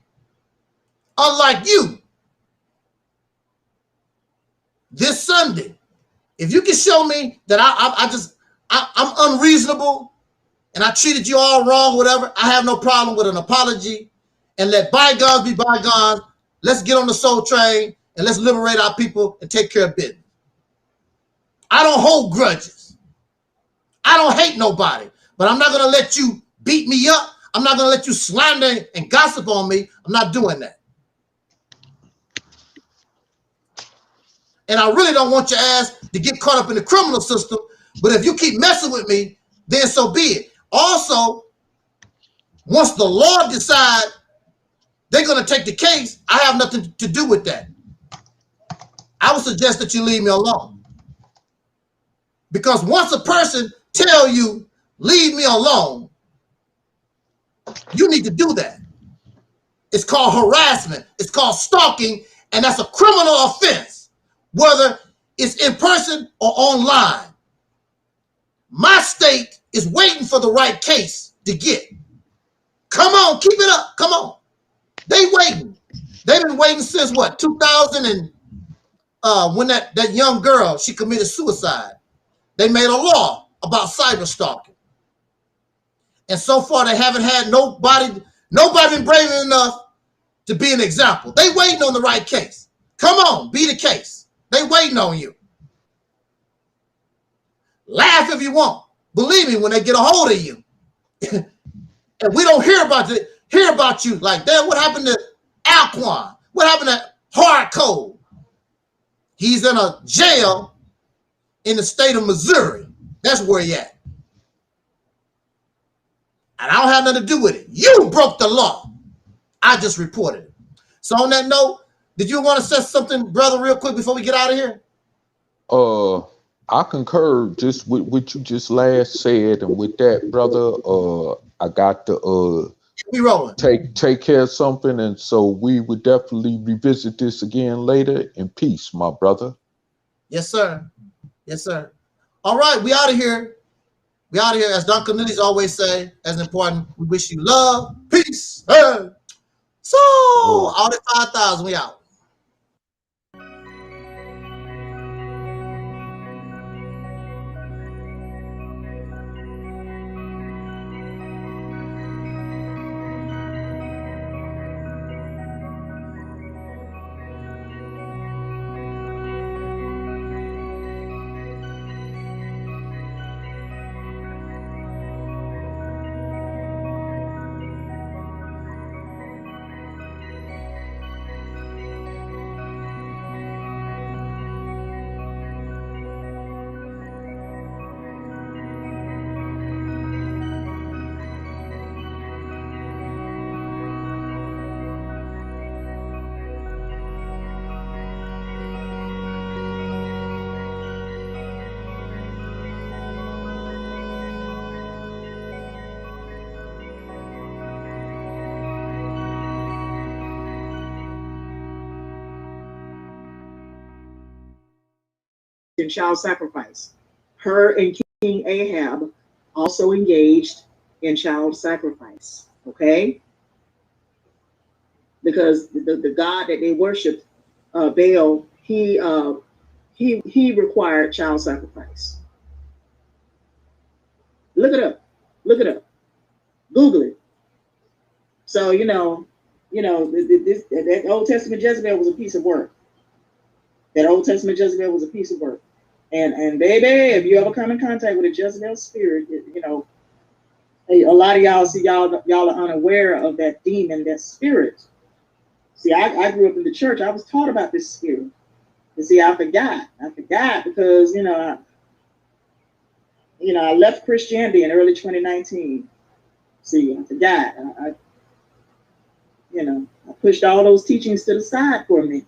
[SPEAKER 3] unlike you, this Sunday, if you can show me that I'm unreasonable and I treated you all wrong, whatever, I have no problem with an apology and let bygones be bygones. Let's get on the soul train and let's liberate our people and take care of business. I don't hold grudges. I don't hate nobody, but I'm not going to let you beat me up. I'm not going to let you slander and gossip on me. I'm not doing that. And I really don't want your ass to get caught up in the criminal system, but if you keep messing with me, then so be it. Also, once the law decides they're going to take the case, I have nothing to do with that. I would suggest that you leave me alone. Because once a person tell you, leave me alone, you need to do that. It's called harassment. It's called stalking, and that's a criminal offense, whether it's in person or online. My state is waiting for the right case to get. Come on, keep it up. Come on. They waiting. They've been waiting since what, 2000 and when that young girl, she committed suicide, they made a law about cyber stalking. And so far they haven't had nobody been brave enough to be an example. They waiting on the right case. Come on, be the case. They waiting on you. Laugh if you want. Believe me, when they get a hold of you, and we don't hear about you like that. What happened to Alquan? What happened to Hard Code? He's in a jail in the state of Missouri. That's where he at. And I don't have nothing to do with it. You broke the law. I just reported it. So on that note, did you want to say something, brother, real quick before we get out of here?
[SPEAKER 4] I concur just with what you just last said, and with that, brother, I got to
[SPEAKER 3] we rolling.
[SPEAKER 4] Take care of something, and so we would definitely revisit this again later. In peace, my brother.
[SPEAKER 3] Yes, sir. Yes, sir. All right, we out of here. We out of here. As Don Cornelius always say, as important, we wish you love, peace, and so all the 5,000, we out.
[SPEAKER 1] In child sacrifice. Her and King Ahab also engaged in child sacrifice. Okay? Because the God that they worshiped, Baal, he required child sacrifice. Look it up. Look it up. Google it. So that Old Testament Jezebel was a piece of work. That Old Testament Jezebel was a piece of work. And baby, if you ever come in contact with a Jezebel spirit, a lot of y'all are unaware of that demon, that spirit. See, I grew up in the church. I was taught about this spirit. And see, I forgot because I left Christianity in early 2019. See, I forgot. I pushed all those teachings to the side for a minute.